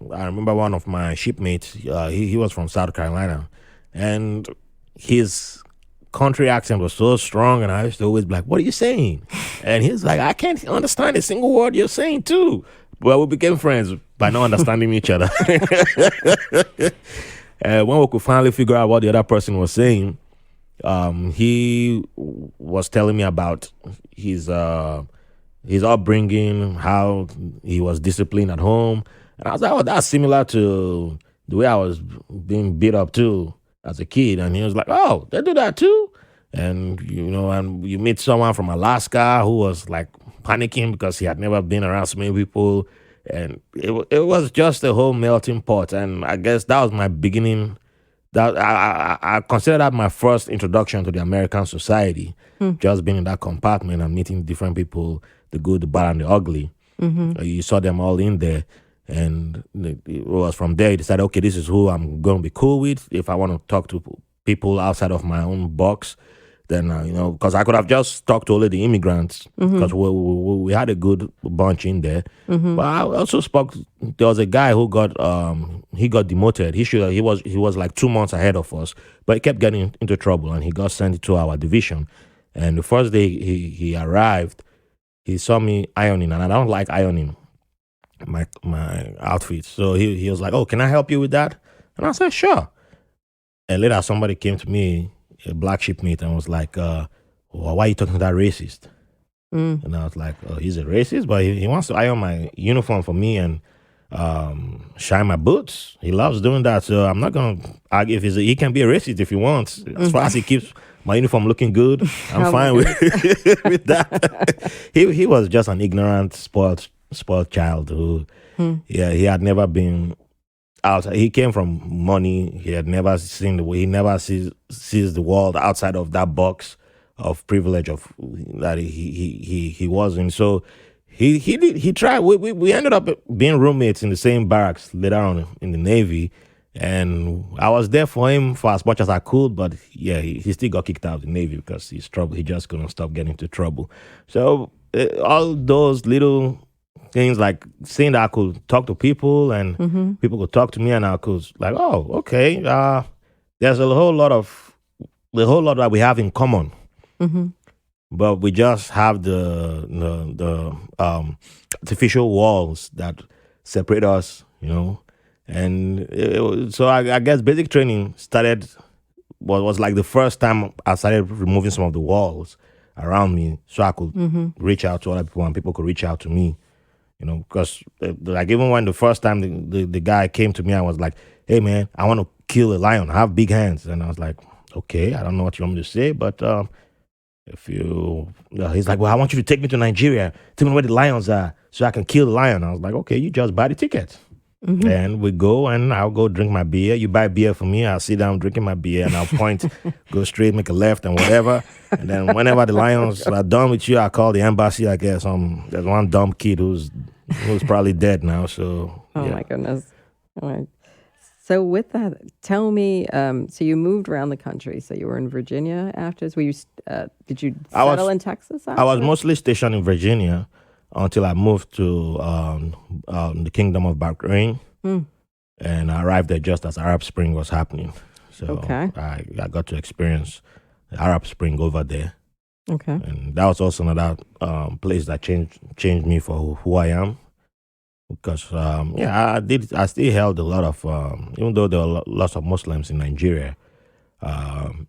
remember one of my shipmates, he was from South Carolina, and his country accent was so strong, and I used to always be like, what are you saying? And he's like, I can't understand a single word you're saying too. Well, we became friends by not understanding each other. When we could finally figure out what the other person was saying, he was telling me about his upbringing, how he was disciplined at home. And I was like, that's similar to the way I was being beat up too as a kid. And he was like, oh, they do that too? And, and you meet someone from Alaska who was like panicking because he had never been around so many people. And it was just a whole melting pot. And I guess that was my beginning that I consider that my first introduction to the American society. Just being in that compartment and meeting different people, the good, the bad, and the ugly. You saw them all in there, and it was from there you decided, okay, this is who I'm going to be cool with. If I want to talk to people outside of my own box, then because I could have just talked to only the immigrants, because we had a good bunch in there. But I also spoke. There was a guy who got demoted. He was like 2 months ahead of us, but he kept getting into trouble, and he got sent to our division. And the first day he arrived, he saw me ironing, and I don't like ironing my outfits. So he was like, "Oh, can I help you with that?" And I said, "Sure." And later somebody came to me, a black shipmate, and was like, "Why are you talking to that racist?" And I was like, "Oh, he's a racist, but he wants to iron my uniform for me and shine my boots. He loves doing that, so I'm not gonna argue. If he can be a racist if he wants, as far as he keeps my uniform looking good, I'm fine with with that." He was just an ignorant, spoiled child who, he had never been outside. He came from money. He had never seen the way. He never sees the world outside of that box of privilege of that he was in. So he tried. We ended up being roommates in the same barracks later on in the Navy, and I was there for him for as much as I could. But yeah, he still got kicked out of the Navy because he's trouble. He just couldn't stop getting into trouble. So all those little things, like seeing that I could talk to people and people could talk to me, and I could like, oh, okay, there's a whole lot that we have in common, but we just have the artificial walls that separate us, And so I guess basic training was like the first time I started removing some of the walls around me, so I could reach out to other people and people could reach out to me. Because like even when the first time the guy came to me, I was like, "Hey man, I want to kill a lion. I have big hands." And I was like, "Okay, I don't know what you want me to say, but if you," he's like, "Well, I want you to take me to Nigeria. Tell me where the lions are so I can kill the lion." I was like, "Okay, you just buy the ticket." And we go, and I'll go drink my beer. You buy beer for me. I'll sit down drinking my beer, and I'll point, go straight, make a left, and whatever. And then whenever the lions are done with you, I call the embassy. I guess there's one dumb kid who's probably dead now. So my goodness. All right. So with that, tell me. So you moved around the country. So you were in Virginia after. Were you? Did you settle in Texas? After? I was mostly stationed in Virginia until I moved to the Kingdom of Bahrain, and I arrived there just as Arab Spring was happening. So I got to experience the Arab Spring over there. Okay, and that was also another place that changed me for who I am, because I still held a lot of even though there were lots of Muslims in Nigeria. And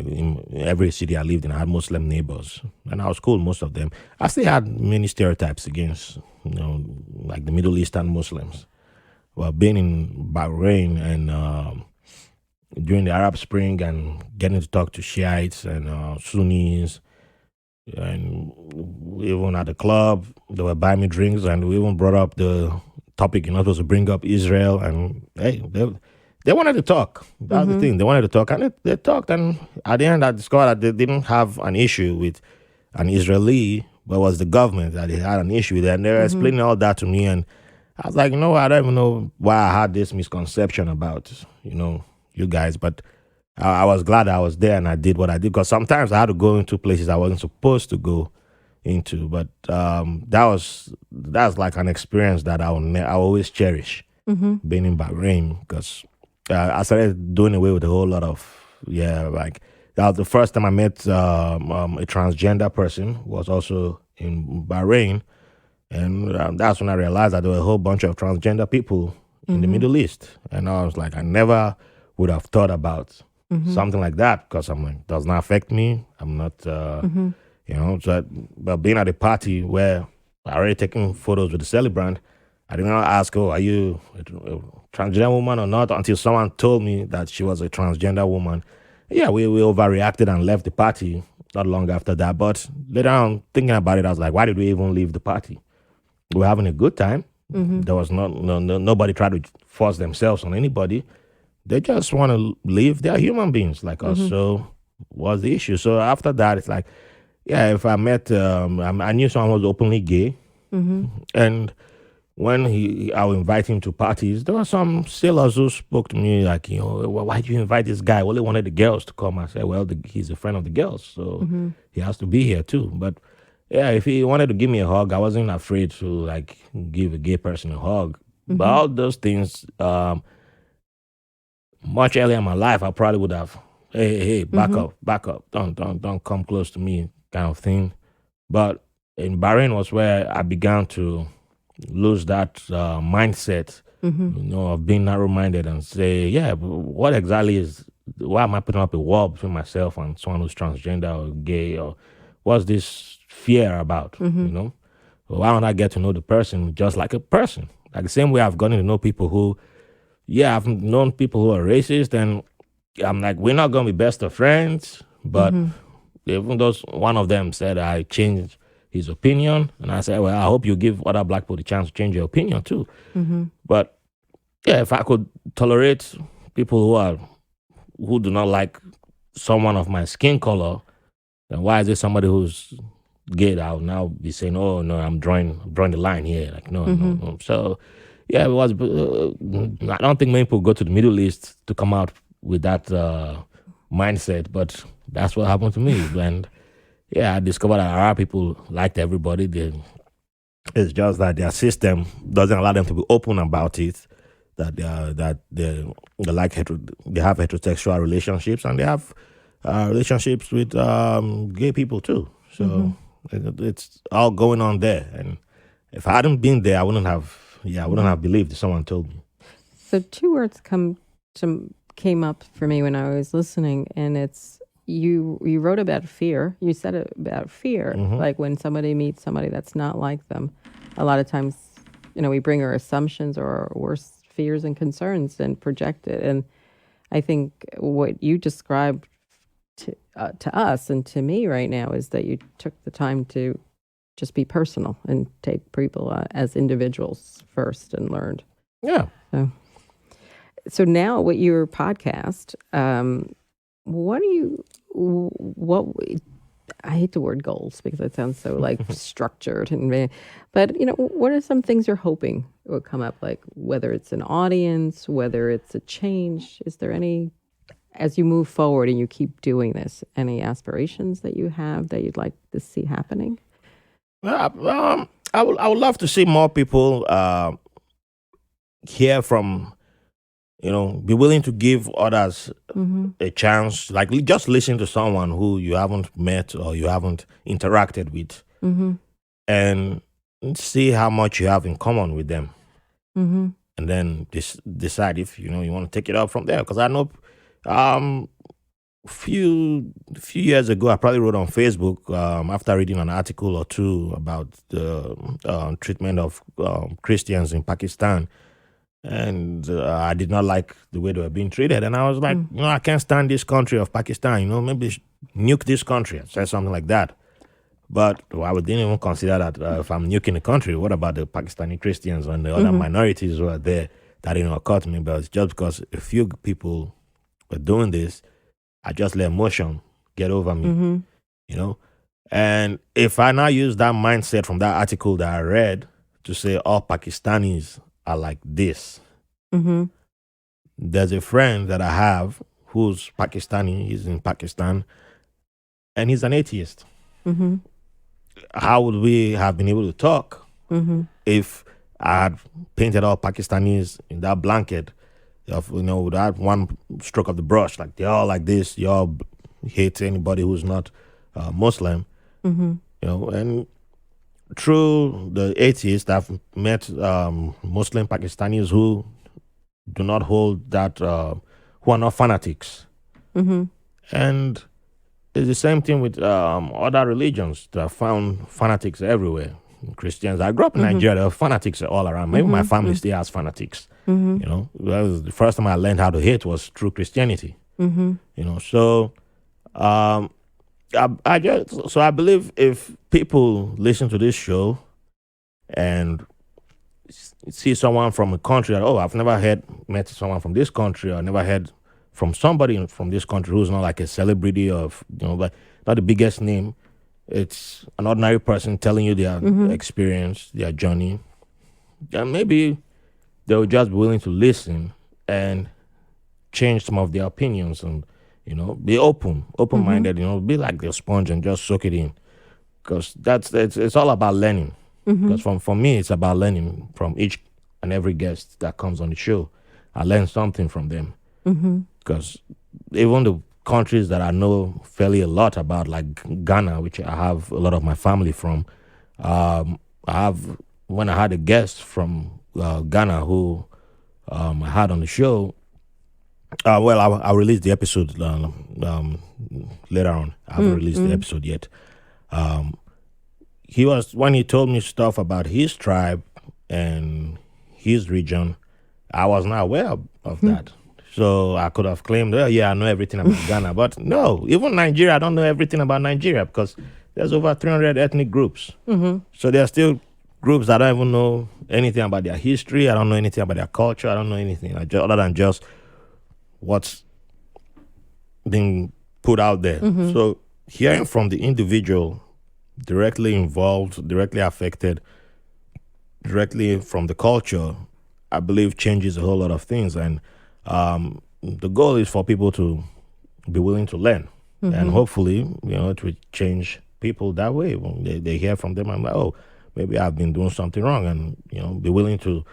in every city I lived in, I had Muslim neighbors, and I was cool with most of them. I still had many stereotypes against, like the Middle Eastern Muslims. Well, being in Bahrain and during the Arab Spring and getting to talk to Shiites and Sunnis, and even at the club, they were buying me drinks, and we even brought up the topic, supposed to bring up Israel, and hey, they wanted to talk. That's the thing. They wanted to talk, and they talked. And at the end, I discovered that they didn't have an issue with an Israeli, but it was the government that they had an issue with. And they were explaining all that to me. And I was like, I don't even know why I had this misconception about, you guys. But I was glad I was there and I did what I did. Because sometimes I had to go into places I wasn't supposed to go into. But that's like an experience that I will always cherish, being in Bahrain, because I started doing away with a whole lot of, like, that was the first time I met a transgender person who was also in Bahrain. And that's when I realized that there were a whole bunch of transgender people in the Middle East. And I was like, I never would have thought about something like that, because I'm like, it does not affect me. I'm not, but being at a party where I already taking photos with the celebrant, I did not ask, are you a transgender woman or not, until someone told me that she was a transgender woman. Yeah, we overreacted and left the party not long after that. But later on, thinking about it, I was like, why did we even leave the party? We were having a good time. There was nobody tried to force themselves on anybody. they just want to live. They're human beings like us. So what's the issue? So after that, it's like, yeah, if I met, I knew someone was openly gay, and when I would invite him to parties, there were some sailors who spoke to me like, well, why did you invite this guy? Well, they wanted the girls to come. I said, well, he's a friend of the girls, so he has to be here too. But yeah, if he wanted to give me a hug, I wasn't afraid to like give a gay person a hug. But all those things, much earlier in my life, I probably would have, hey, back up, don't come close to me, kind of thing. But in Bahrain was where I began to lose that mindset, of being narrow-minded and say, yeah, what exactly why am I putting up a wall between myself and someone who's transgender or gay, or what's this fear about, Why don't I get to know the person just like a person? Like the same way I've gotten to know people who, I've known people who are racist, and I'm like, we're not going to be best of friends, but even though one of them said I changed his opinion, and I said, well, I hope you give other black people the chance to change your opinion too. But yeah, if I could tolerate people who do not like someone of my skin color, then why is it somebody who's gay that will now be saying, oh no, I'm drawing the line here? Like no. So yeah, it was. I don't think many people go to the Middle East to come out with that mindset, but that's what happened to me. And yeah, I discovered that Arab people liked everybody. It's just that their system doesn't allow them to be open about it. That they have heterosexual relationships, and they have relationships with gay people too. So it's all going on there. And if I hadn't been there, I wouldn't have believed if someone told me. So two words came up for me when I was listening, and it's you wrote about fear. You said about fear, like when somebody meets somebody that's not like them. A lot of times, we bring our assumptions or our worst fears and concerns and project it. And I think what you described to us and to me right now is that you took the time to just be personal and take people as individuals first and learned. Yeah. So now with your podcast, I hate the word goals because it sounds so like structured but what are some things you're hoping will come up, like whether it's an audience, whether it's a change? Is there any, as you move forward and you keep doing this, any aspirations that you have that you'd like to see happening? Well, I would love to see more people hear from, be willing to give others a chance, like just listen to someone who you haven't met or you haven't interacted with, and see how much you have in common with them, and then decide if you want to take it up from there. Because I know, few years ago, I probably wrote on Facebook after reading an article or two about the treatment of Christians in Pakistan. And I did not like the way they were being treated. And I was like, I can't stand this country of Pakistan. Maybe nuke this country. I said something like that. But I didn't even consider that if I'm nuking the country, what about the Pakistani Christians and the other minorities who are there? That didn't occur to me. But it's just because a few people were doing this, I just let emotion get over me, And if I now use that mindset from that article that I read to say all Pakistanis are like this. There's a friend that I have who's Pakistani. He's in Pakistan, and he's an atheist. How would we have been able to talk if I had painted all Pakistanis in that blanket of, with that one stroke of the brush, like they're all like this, you all hate anybody who's not Muslim, and through the atheists, I've met Muslim Pakistanis who do not hold that, who are not fanatics. And it's the same thing with other religions. I found fanatics everywhere. Christians. I grew up in Nigeria. There were fanatics all around. Maybe my family still has fanatics. That was the first time I learned how to hate was through Christianity. So I believe if people listen to this show and see someone from a country that, oh, I've never met someone from this country, or never heard from somebody from this country who's not like a celebrity of, like not the biggest name. It's an ordinary person telling you their experience, their journey. And maybe they'll just be willing to listen and change some of their opinions, and, be open-minded, be like the sponge and just soak it in. Because it's all about learning. Because for me, it's about learning from each and every guest that comes on the show. I learn something from them. Because even the countries that I know fairly a lot about, like Ghana, which I have a lot of my family from, when I had a guest from Ghana who I had on the show, I'll release the episode later on. I haven't released the episode yet. When he told me stuff about his tribe and his region, I was not aware of that. So I could have claimed, oh, yeah, I know everything about Ghana. But no, even Nigeria, I don't know everything about Nigeria, because there's over 300 ethnic groups. So there are still groups that I don't even know anything about their history. I don't know anything about their culture. I don't know anything other than just what's being put out there. So hearing from the individual directly involved, directly affected, directly from the culture, I believe changes a whole lot of things. And the goal is for people to be willing to learn. And hopefully, it will change people that way. When they hear from them, I'm like, oh, maybe I've been doing something wrong, and, be willing to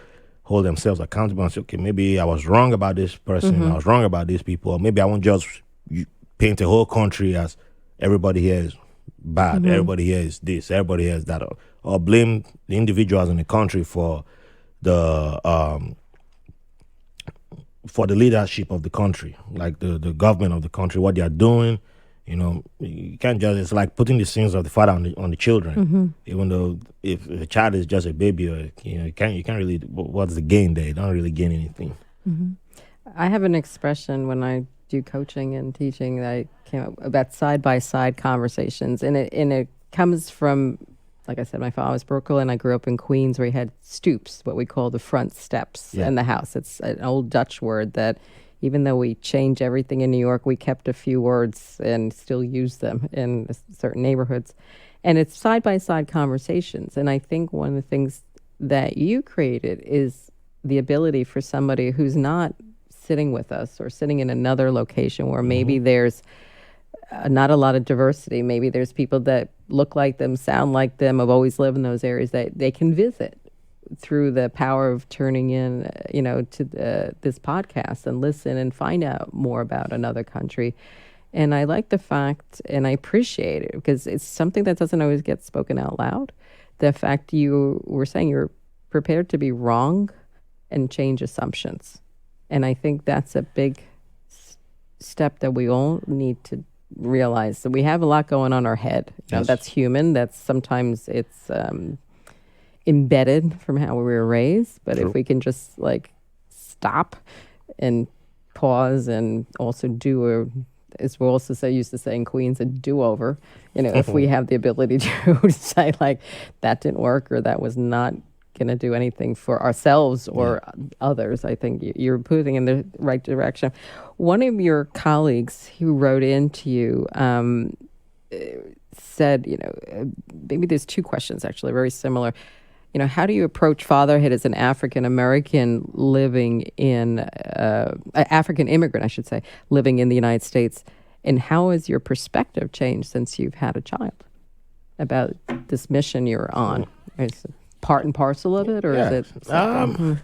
hold themselves accountable and say, okay, maybe I was wrong about this person, I was wrong about these people, or maybe I won't just paint a whole country as everybody here is bad, everybody here is this, everybody here is that, or blame the individuals in the country for the leadership of the country, like the government of the country, what they are doing. You can't just, it's like putting the sins of the father on the children. Even though if a child is just a baby, or you can't really, what's the gain there? You don't really gain anything. I have an expression when I do coaching and teaching that I came up about side-by-side conversations, and it comes from, like I said, my father was Brooklyn. I grew up in Queens, where we had stoops, what we call the front steps in the house. It's an old Dutch word that, even though we changed everything in New York, we kept a few words and still use them in certain neighborhoods. And it's side-by-side conversations. And I think one of the things that you created is the ability for somebody who's not sitting with us or sitting in another location where maybe there's not a lot of diversity. Maybe there's people that look like them, sound like them, have always lived in those areas, that they can visit through the power of turning in, to this podcast and listen and find out more about another country. And I like the fact, and I appreciate it, because it's something that doesn't always get spoken out loud. The fact you were saying you're prepared to be wrong and change assumptions. And I think that's a big step that we all need to realize. So we have a lot going on in our head. That's human. That's sometimes it's embedded from how we were raised. But if we can just stop and pause and also do as we also used to say in Queens, a do-over. If we have the ability to say that didn't work, or that was not going to do anything for ourselves or others, I think you're moving in the right direction. One of your colleagues who wrote into you said, maybe there's two questions actually very similar. How do you approach fatherhood as an African American living in African immigrant, I should say, living in the United States, and how has your perspective changed since you've had a child about this mission you're on? Is it part and parcel of it, or is it?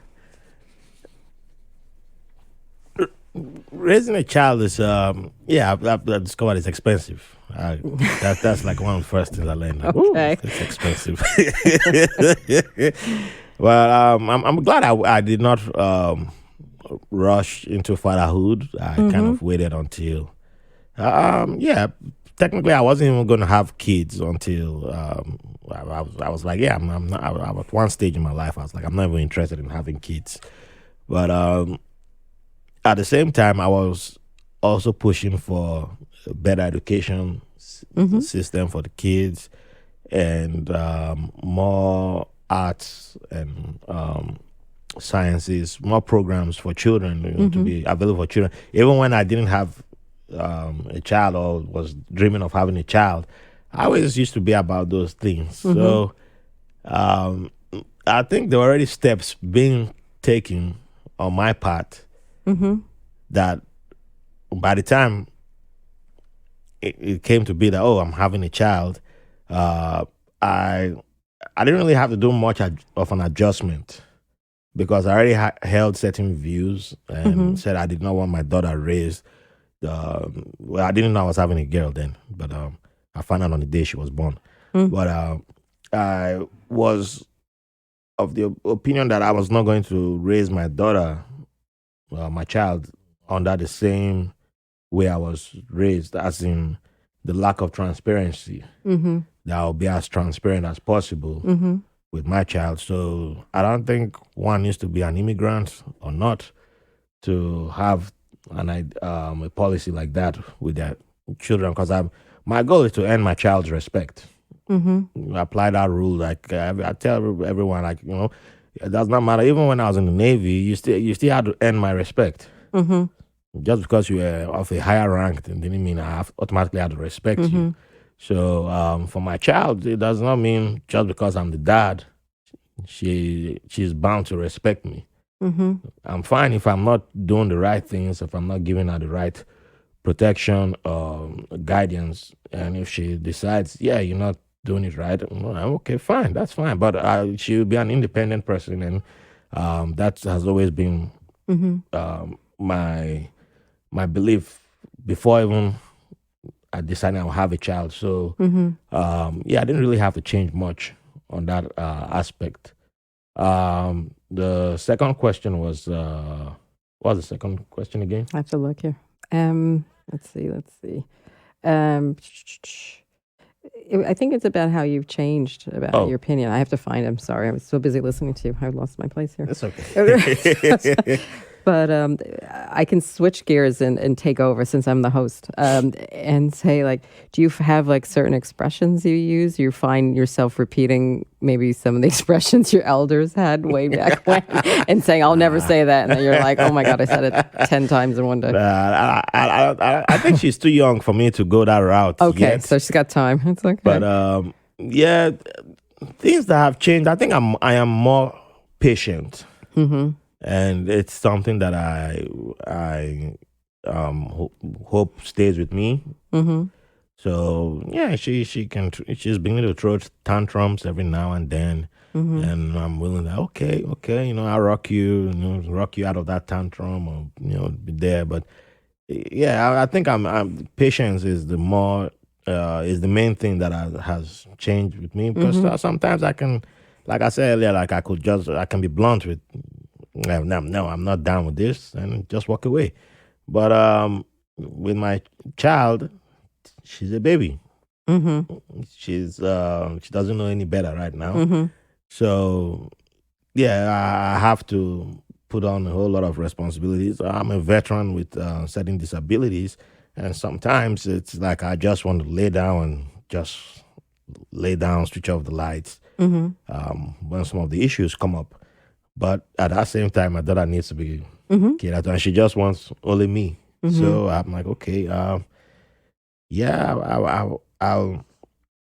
Raising a child is, I've discovered it's expensive. That's like one of the first things I learned. Okay. It's expensive. Well, I'm glad I did not rush into fatherhood. I kind of waited until, technically I wasn't even going to have kids until I was like, I'm not, I was at one stage in my life, I was like, I'm not even interested in having kids. But at the same time, I was also pushing for a better education system for the kids, and more arts and sciences, more programs for children, to be available for children. Even when I didn't have a child or was dreaming of having a child, I always used to be about those things. So um, I think there were already steps being taken on my part that by the time it came to be that, oh, I'm having a child, I didn't really have to do much of an adjustment because I already held certain views and said I did not want my daughter raised. Well, I didn't know I was having a girl then, but I found out on the day she was born. But I was of the opinion that I was not going to raise my daughter, my child, under the same way I was raised, as in the lack of transparency. That I'll be as transparent as possible with my child. So I don't think one needs to be an immigrant or not to have a policy like that with their children. Because my goal is to earn my child's respect. Apply that rule. Like I tell everyone, like, it does not matter. Even when I was in the Navy, you still had to earn my respect. Just because you were of a higher rank didn't mean I automatically had to respect you. So for my child, it does not mean just because I'm the dad, she's bound to respect me. I'm fine if I'm not doing the right things, if I'm not giving her the right protection or guidance, and if she decides, yeah, you're not doing it right, okay, fine, that's fine. But she will be an independent person, and that has always been my belief before even I decided I'll have a child. So I didn't really have to change much on that aspect. The second question was what was the second question again? I have to look here. Let's see. I think it's about how you've changed about your opinion. I have to find. I'm sorry, I was so busy listening to you. I lost my place here. It's okay. But I can switch gears and take over since I'm the host and say, like, do you have like certain expressions you use? You find yourself repeating maybe some of the expressions your elders had way back when and saying, I'll never say that. And then you're like, oh my God, I said it 10 times in one day. I think she's too young for me to go that route. Okay, yet. So she's got time. It's okay. But things that have changed. I think I am more patient. And it's something that I hope stays with me. So yeah, she's beginning to throw tantrums every now and then, and I'm willing to okay, I'll rock you out of that tantrum, or be there. But yeah, I think patience is the main thing that has changed with me, because sometimes I can, like I said earlier, like I can be blunt with. No, I'm not down with this, and just walk away. But with my child, she's a baby. She doesn't know any better right now. So yeah, I have to put on a whole lot of responsibilities. I'm a veteran with certain disabilities, and sometimes it's like I just want to lay down, switch off the lights when some of the issues come up. But at that same time, my daughter needs to be catered to, and she just wants only me. So I'm like, okay,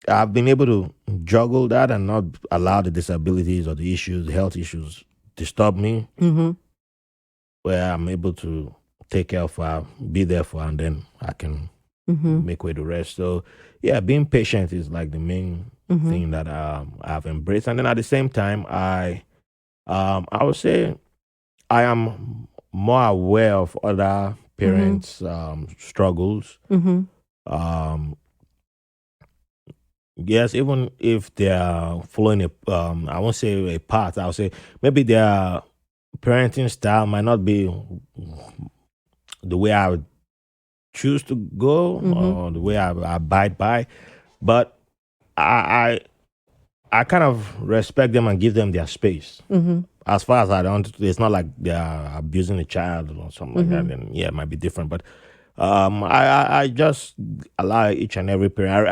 I've been able to juggle that and not allow the disabilities or the health issues, disturb me. Where I'm able to take care of her, be there for her, and then I can make way to rest. So yeah, being patient is like the main thing that I've embraced. And then at the same time, I would say I am more aware of other parents' struggles. Yes, even if they are following I won't say a path, I'll say maybe their parenting style might not be the way I would choose to go or the way I abide by, but I kind of respect them and give them their space. As far as I don't, it's not like they're abusing a child or something like that. And yeah, it might be different, but I just allow each and every parent.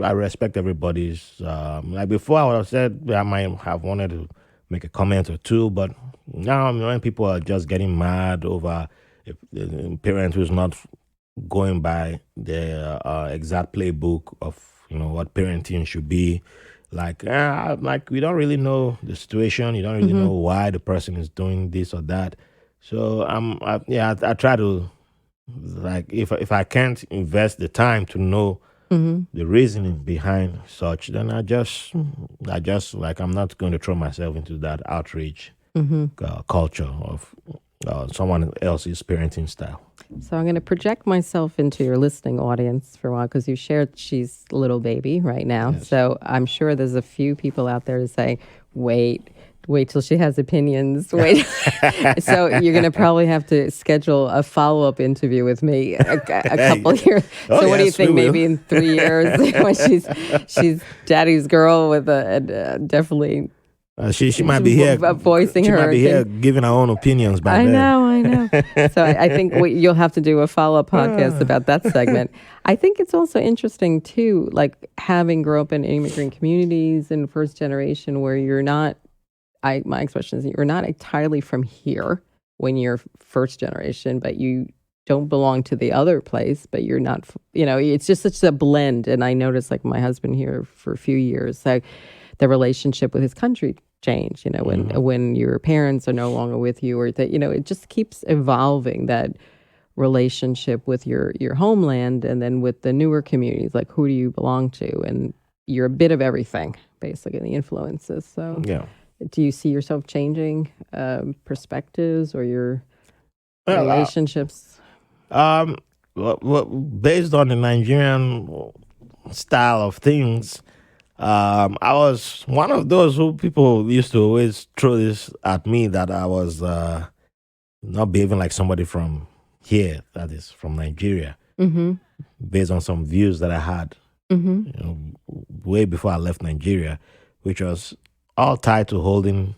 I respect everybody's. Like before, I would have said I might have wanted to make a comment or two. But now, when people are just getting mad over a parent who's not going by the exact playbook of what parenting should be, like we don't really know the situation. You don't really know why the person is doing this or that. So I try to, like, if I can't invest the time to know the reasoning behind such, then I just like, I'm not going to throw myself into that outrage culture of someone else's parenting style. So I'm going to project myself into your listening audience for a while, because you shared she's a little baby right now. Yes. So I'm sure there's a few people out there to say, wait till she has opinions. Wait. So you're going to probably have to schedule a follow-up interview with me a couple years. Oh, so what do you yes, think? we will. Maybe in 3 years when she's daddy's girl with definitely. She might be here voicing she her might be here thing. giving her own opinions by I then. know. So I think you'll have to do a follow-up podcast about that segment. I think it's also interesting too, like having grown up in immigrant communities and first generation, where you're not. My expression is, you're not entirely from here when you're first generation, but you don't belong to the other place, but you're not. It's just such a blend. And I noticed, like, my husband here for a few years, so the relationship with his country changed. When your parents are no longer with you, or that it just keeps evolving, that relationship with your homeland, and then with the newer communities, like, who do you belong to? And you're a bit of everything, basically, the influences. So Yeah. do you see yourself changing perspectives or your Well, relationships? Based on the Nigerian style of things, I was one of those who people used to always throw this at me, that I was not behaving like somebody from here, that is from Nigeria, based on some views that I had way before I left Nigeria, which was all tied to holding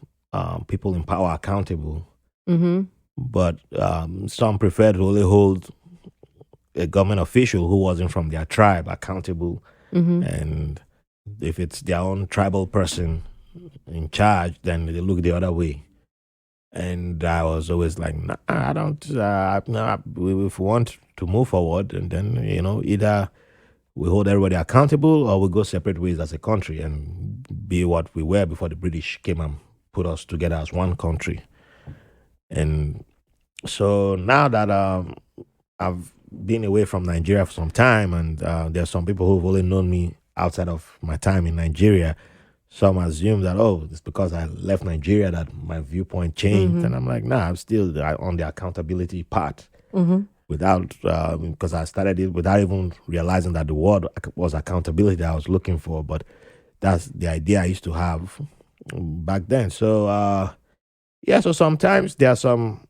people in power accountable. But some preferred to only hold a government official who wasn't from their tribe accountable. And if it's their own tribal person in charge, then they look the other way. And I was always like, nah, I don't. Nah, if we want to move forward, and then either we hold everybody accountable, or we go separate ways as a country and be what we were before the British came and put us together as one country. And so now that I've been away from Nigeria for some time, and there's some people who've only known me outside of my time in Nigeria. Some assume that, it's because I left Nigeria that my viewpoint changed. And I'm like, nah, I'm still on the accountability part. Without, because I started it without even realizing that the word was accountability that I was looking for. But that's the idea I used to have back then. So, so sometimes there are some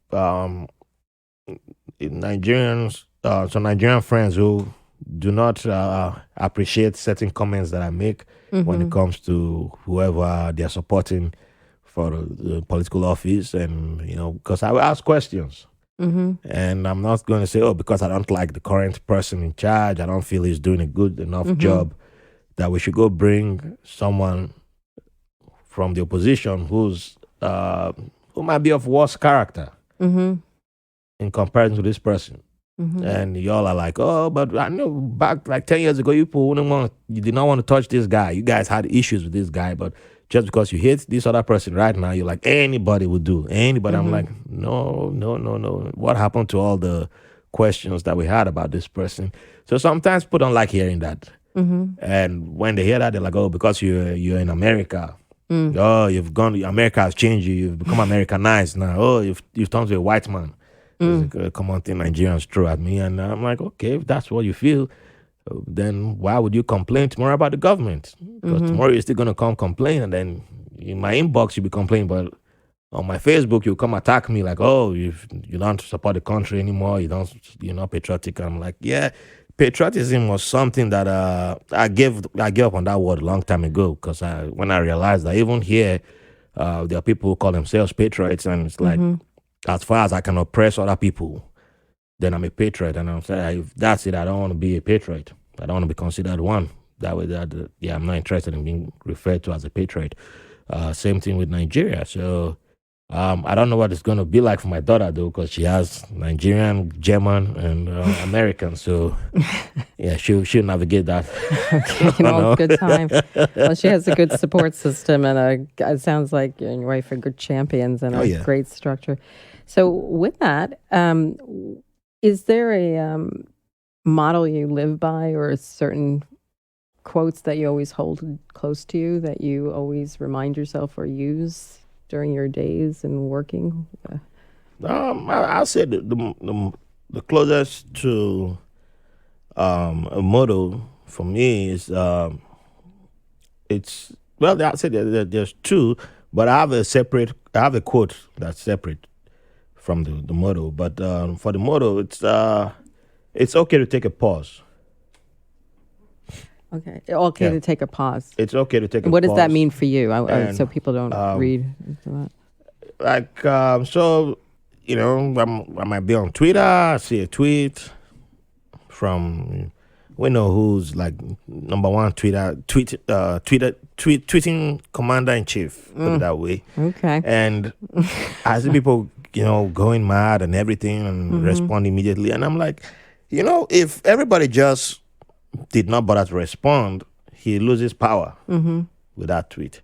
Nigerians, some Nigerian friends who do not appreciate certain comments that I make when it comes to whoever they're supporting for the political office. And, because I will ask questions. And I'm not going to say, because I don't like the current person in charge, I don't feel he's doing a good enough job, that we should go bring someone from the opposition who might be of worse character in comparison to this person. And y'all are like, but I know back like 10 years ago, you did not want to touch this guy. You guys had issues with this guy, but just because you hate this other person right now, you're like, anybody would do. Anybody. I'm like, no. What happened to all the questions that we had about this person? So sometimes people don't like hearing that. And when they hear that, they're like, because you're in America. You've gone, America has changed you. You've become Americanized now. You've turned to a white man. It's a common thing Nigerians throw at me. And I'm like, okay, if that's what you feel, then why would you complain tomorrow about the government? Because tomorrow you're still going to come complain, and then in my inbox you'll be complaining, but on my Facebook you'll come attack me like, you don't support the country anymore, you're not patriotic. I'm like, yeah, patriotism was something that I gave up on that word a long time ago, because when I realized that even here there are people who call themselves patriots, and it's like, as far as I can oppress other people, then I'm a patriot. And I'm saying, if that's it, I don't want to be a patriot. I don't want to be considered one. That way, I'm not interested in being referred to as a patriot. Same thing with Nigeria. So I don't know what it's going to be like for my daughter, though, because she has Nigerian, German, and American. So, yeah, she'll navigate that. Okay, good time. Well, she has a good support system, and it sounds like you and your wife are good champions and a great structure. So, with that, is there a model you live by, or a certain quotes that you always hold close to you that you always remind yourself or use during your days and working? I'll say the closest to a motto for me is it's I'll say there's two, but I have a quote that's separate from the motto. But for the motto, it's okay to take a pause. Okay. To take a pause. It's okay to take a pause. What does that mean for you? So people don't read into that. So, I might be on Twitter, I see a tweet from, we know who's like number one tweeting commander-in-chief, put it that way. Okay. And I see people, going mad and everything and respond immediately. And I'm like, if everybody just did not bother to respond, he loses power with that tweet.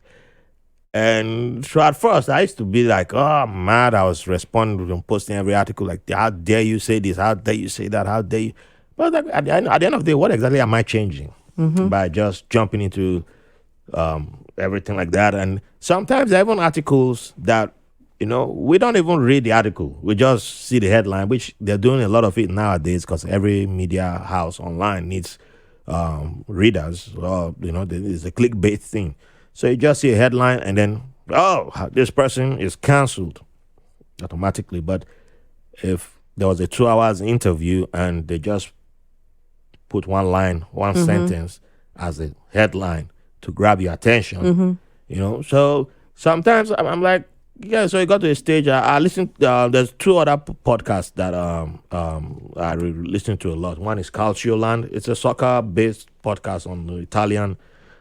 And so at first, I used to be like, oh, I'm mad. I was responding and posting every article like, how dare you say this? How dare you say that? How dare you? But like, at the end of the day, what exactly am I changing by just jumping into everything like that? And sometimes even articles that, we don't even read the article. We just see the headline, which they're doing a lot of it nowadays because every media house online needs readers. It's a clickbait thing. So you just see a headline and then, this person is canceled automatically. But if there was a 2 hours interview and they just put one line, one sentence as a headline to grab your attention, so sometimes I'm like, yeah, so it got to a stage. I listened. There's two other podcasts that I listen to a lot. One is Calcioland. It's a soccer-based podcast on the Italian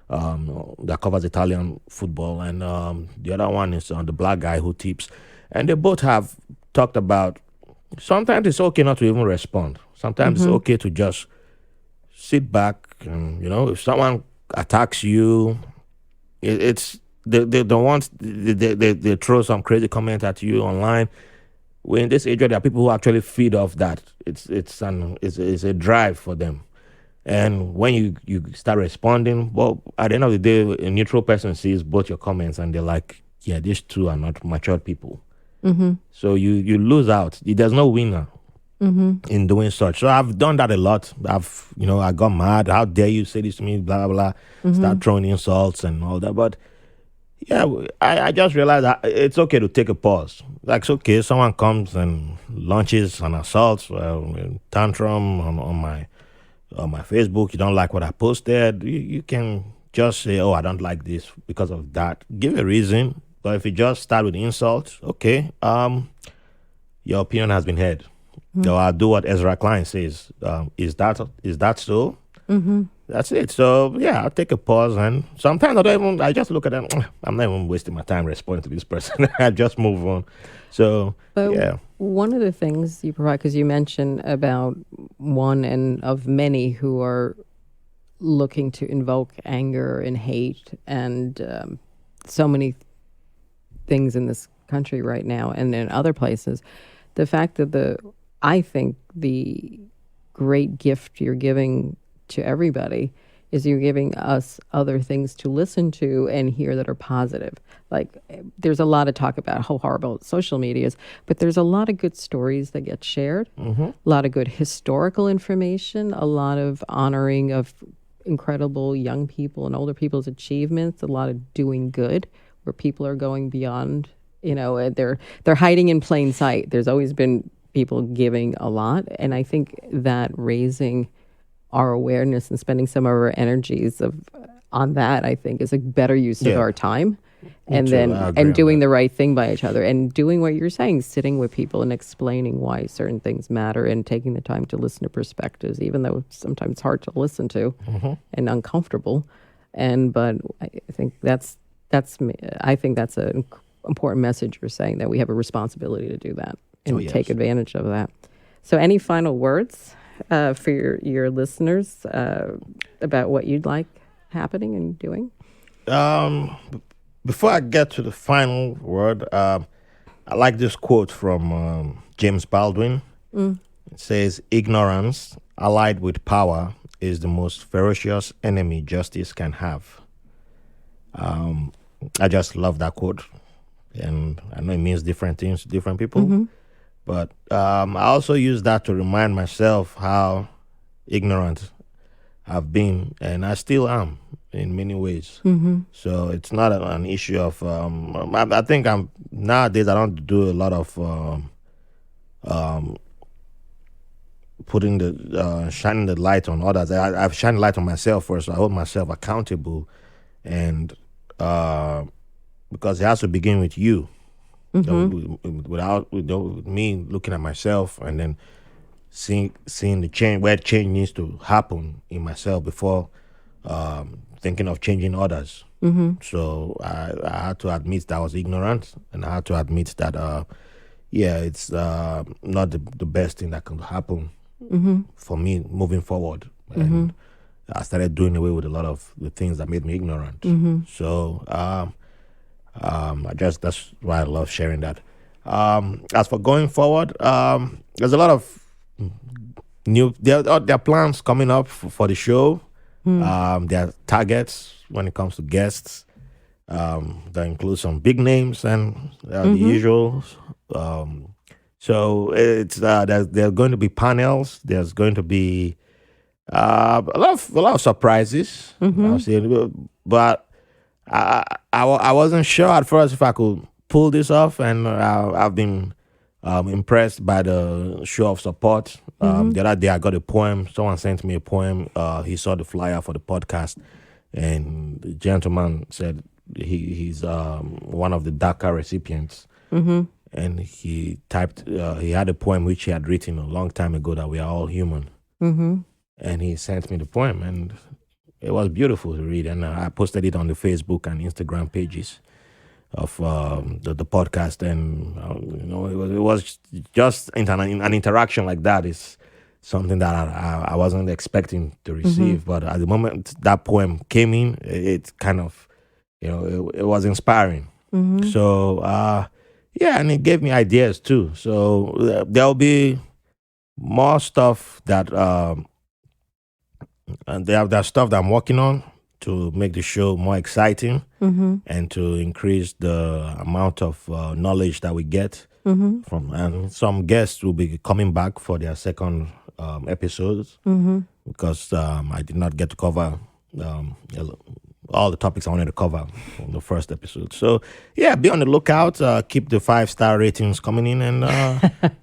that covers Italian football, and the other one is on the black guy who tips. And they both have talked about sometimes it's okay not to even respond. Sometimes it's okay to just sit back and if someone attacks you, it's. They don't want they throw some crazy comment at you online. When in this age, there are people who actually feed off that. It's a drive for them. And when you start responding, well, at the end of the day, a neutral person sees both your comments and they're like, yeah, these two are not mature people. So you lose out. There's no winner in doing such. So I've done that a lot. I got mad. How dare you say this to me? Blah blah blah. Start throwing insults and all that, but. Yeah, I just realized that it's okay to take a pause. Like, it's okay, someone comes and launches an assault, tantrum on my Facebook. You don't like what I posted. You can just say, oh, I don't like this because of that. Give a reason. But if you just start with insults, okay, your opinion has been heard. So I'll do what Ezra Klein says. Is that so? That's it. So, yeah, I'll take a pause. And sometimes I just look at them. I'm not even wasting my time responding to this person. I just move on. So, yeah. One of the things you provide, because you mentioned about one and of many who are looking to invoke anger and hate and so many things in this country right now and in other places, the fact that I think the great gift you're giving to everybody is you're giving us other things to listen to and hear that are positive. Like, there's a lot of talk about how horrible social media is, but there's a lot of good stories that get shared, a lot of good historical information, a lot of honoring of incredible young people and older people's achievements, a lot of doing good where people are going beyond, they're hiding in plain sight. There's always been people giving a lot. And I think that raising our awareness and spending some of our energies on that, I think, is a better use of our time. And doing the right thing by each other and doing what you're saying, sitting with people and explaining why certain things matter and taking the time to listen to perspectives, even though it's sometimes hard to listen to and uncomfortable. But I think that's I think that's an important message you're saying, that we have a responsibility to do that and take advantage of that. So any final words for your listeners about what you'd like happening and doing? Before I get to the final word, I like this quote from James Baldwin. It says, "Ignorance allied with power is the most ferocious enemy justice can have." I just love that quote. And I know it means different things to different people. But I also use that to remind myself how ignorant I've been, and I still am in many ways. So it's not an issue of, I think nowadays I don't do a lot of putting shining the light on others. I've shined light on myself first, so I hold myself accountable, and because it has to begin with you. Without me looking at myself and then seeing the change, where change needs to happen in myself before thinking of changing others. So I had to admit that I was ignorant, and I had to admit that it's not the best thing that could happen for me moving forward. And I started doing away with a lot of the things that made me ignorant. So that's why I love sharing that. As for going forward, there's a lot of there are plans coming up for the show. There are targets when it comes to guests. That include some big names and the usuals. So it's there are going to be panels. There's going to be a lot of surprises. I'll say, but I wasn't sure at first if I could pull this off, and I've been impressed by the show of support. The other day I got a poem. Someone sent me a poem. He saw the flyer for the podcast, and the gentleman said he's one of the DACA recipients. And he typed, he had a poem which he had written a long time ago, that we are all human. And he sent me the poem, and it was beautiful to read. And I posted it on the Facebook and Instagram pages of the podcast. And, it was just an interaction like that is something that I wasn't expecting to receive. But at the moment that poem came in, it kind of, it was inspiring. So, and it gave me ideas too. So there'll be more stuff that, and there's stuff that I'm working on to make the show more exciting and to increase the amount of knowledge that we get from. And some guests will be coming back for their second episodes because I did not get to cover all the topics I wanted to cover from the first episode. So, be on the lookout. Keep the 5-star ratings coming in, and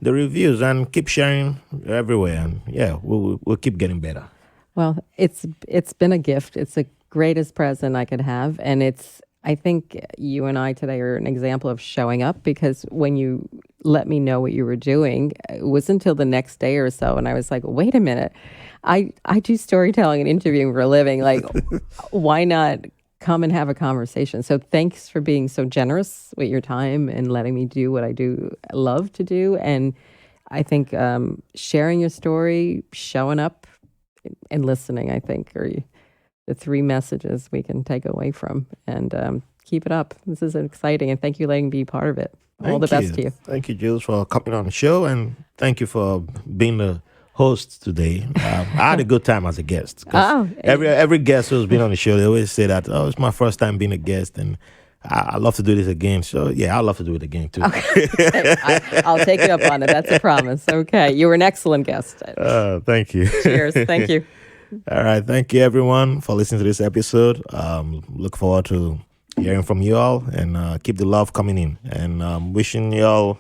the reviews, and keep sharing everywhere. And we'll keep getting better. Well, it's been a gift. It's the greatest present I could have, and I think you and I today are an example of showing up, because when you let me know what you were doing, it wasn't until the next day or so, and I was like, wait a minute. I do storytelling and interviewing for a living. Like, why not come and have a conversation? So thanks for being so generous with your time and letting me do what I love to do. And I think sharing your story, showing up, and listening, I think, are the 3 messages we can take away from. And keep it up. This is exciting. And thank you for letting me be part of it. All the best to you. Thank you, Jules, for coming on the show. And thank you for being the host today. I had a good time as a guest. Every guest who's been on the show, they always say that, it's my first time being a guest, and I love to do this again. So I'd love to do it again too. Okay. I'll take you up on it. That's a promise. Okay, you were an excellent guest. Thank you. Cheers. Thank you. All right, thank you everyone for listening to this episode. Look forward to hearing from you all, and keep the love coming in. And wishing you all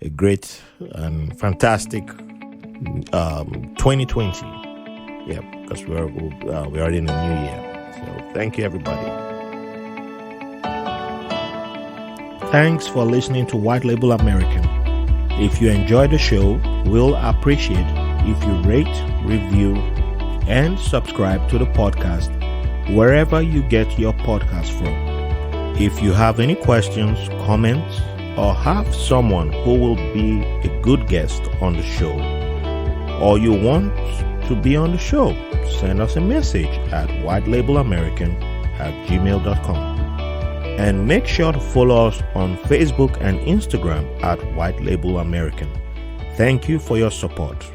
a great and fantastic 2020. Because we're already in a new year. So thank you, everybody. Thanks for listening to White Label American. If you enjoyed the show, we'll appreciate if you rate, review, and subscribe to the podcast wherever you get your podcast from. If you have any questions, comments, or have someone who will be a good guest on the show, or you want to be on the show, send us a message at whitelabelamerican@gmail.com. And make sure to follow us on Facebook and Instagram at White Label American. Thank you for your support.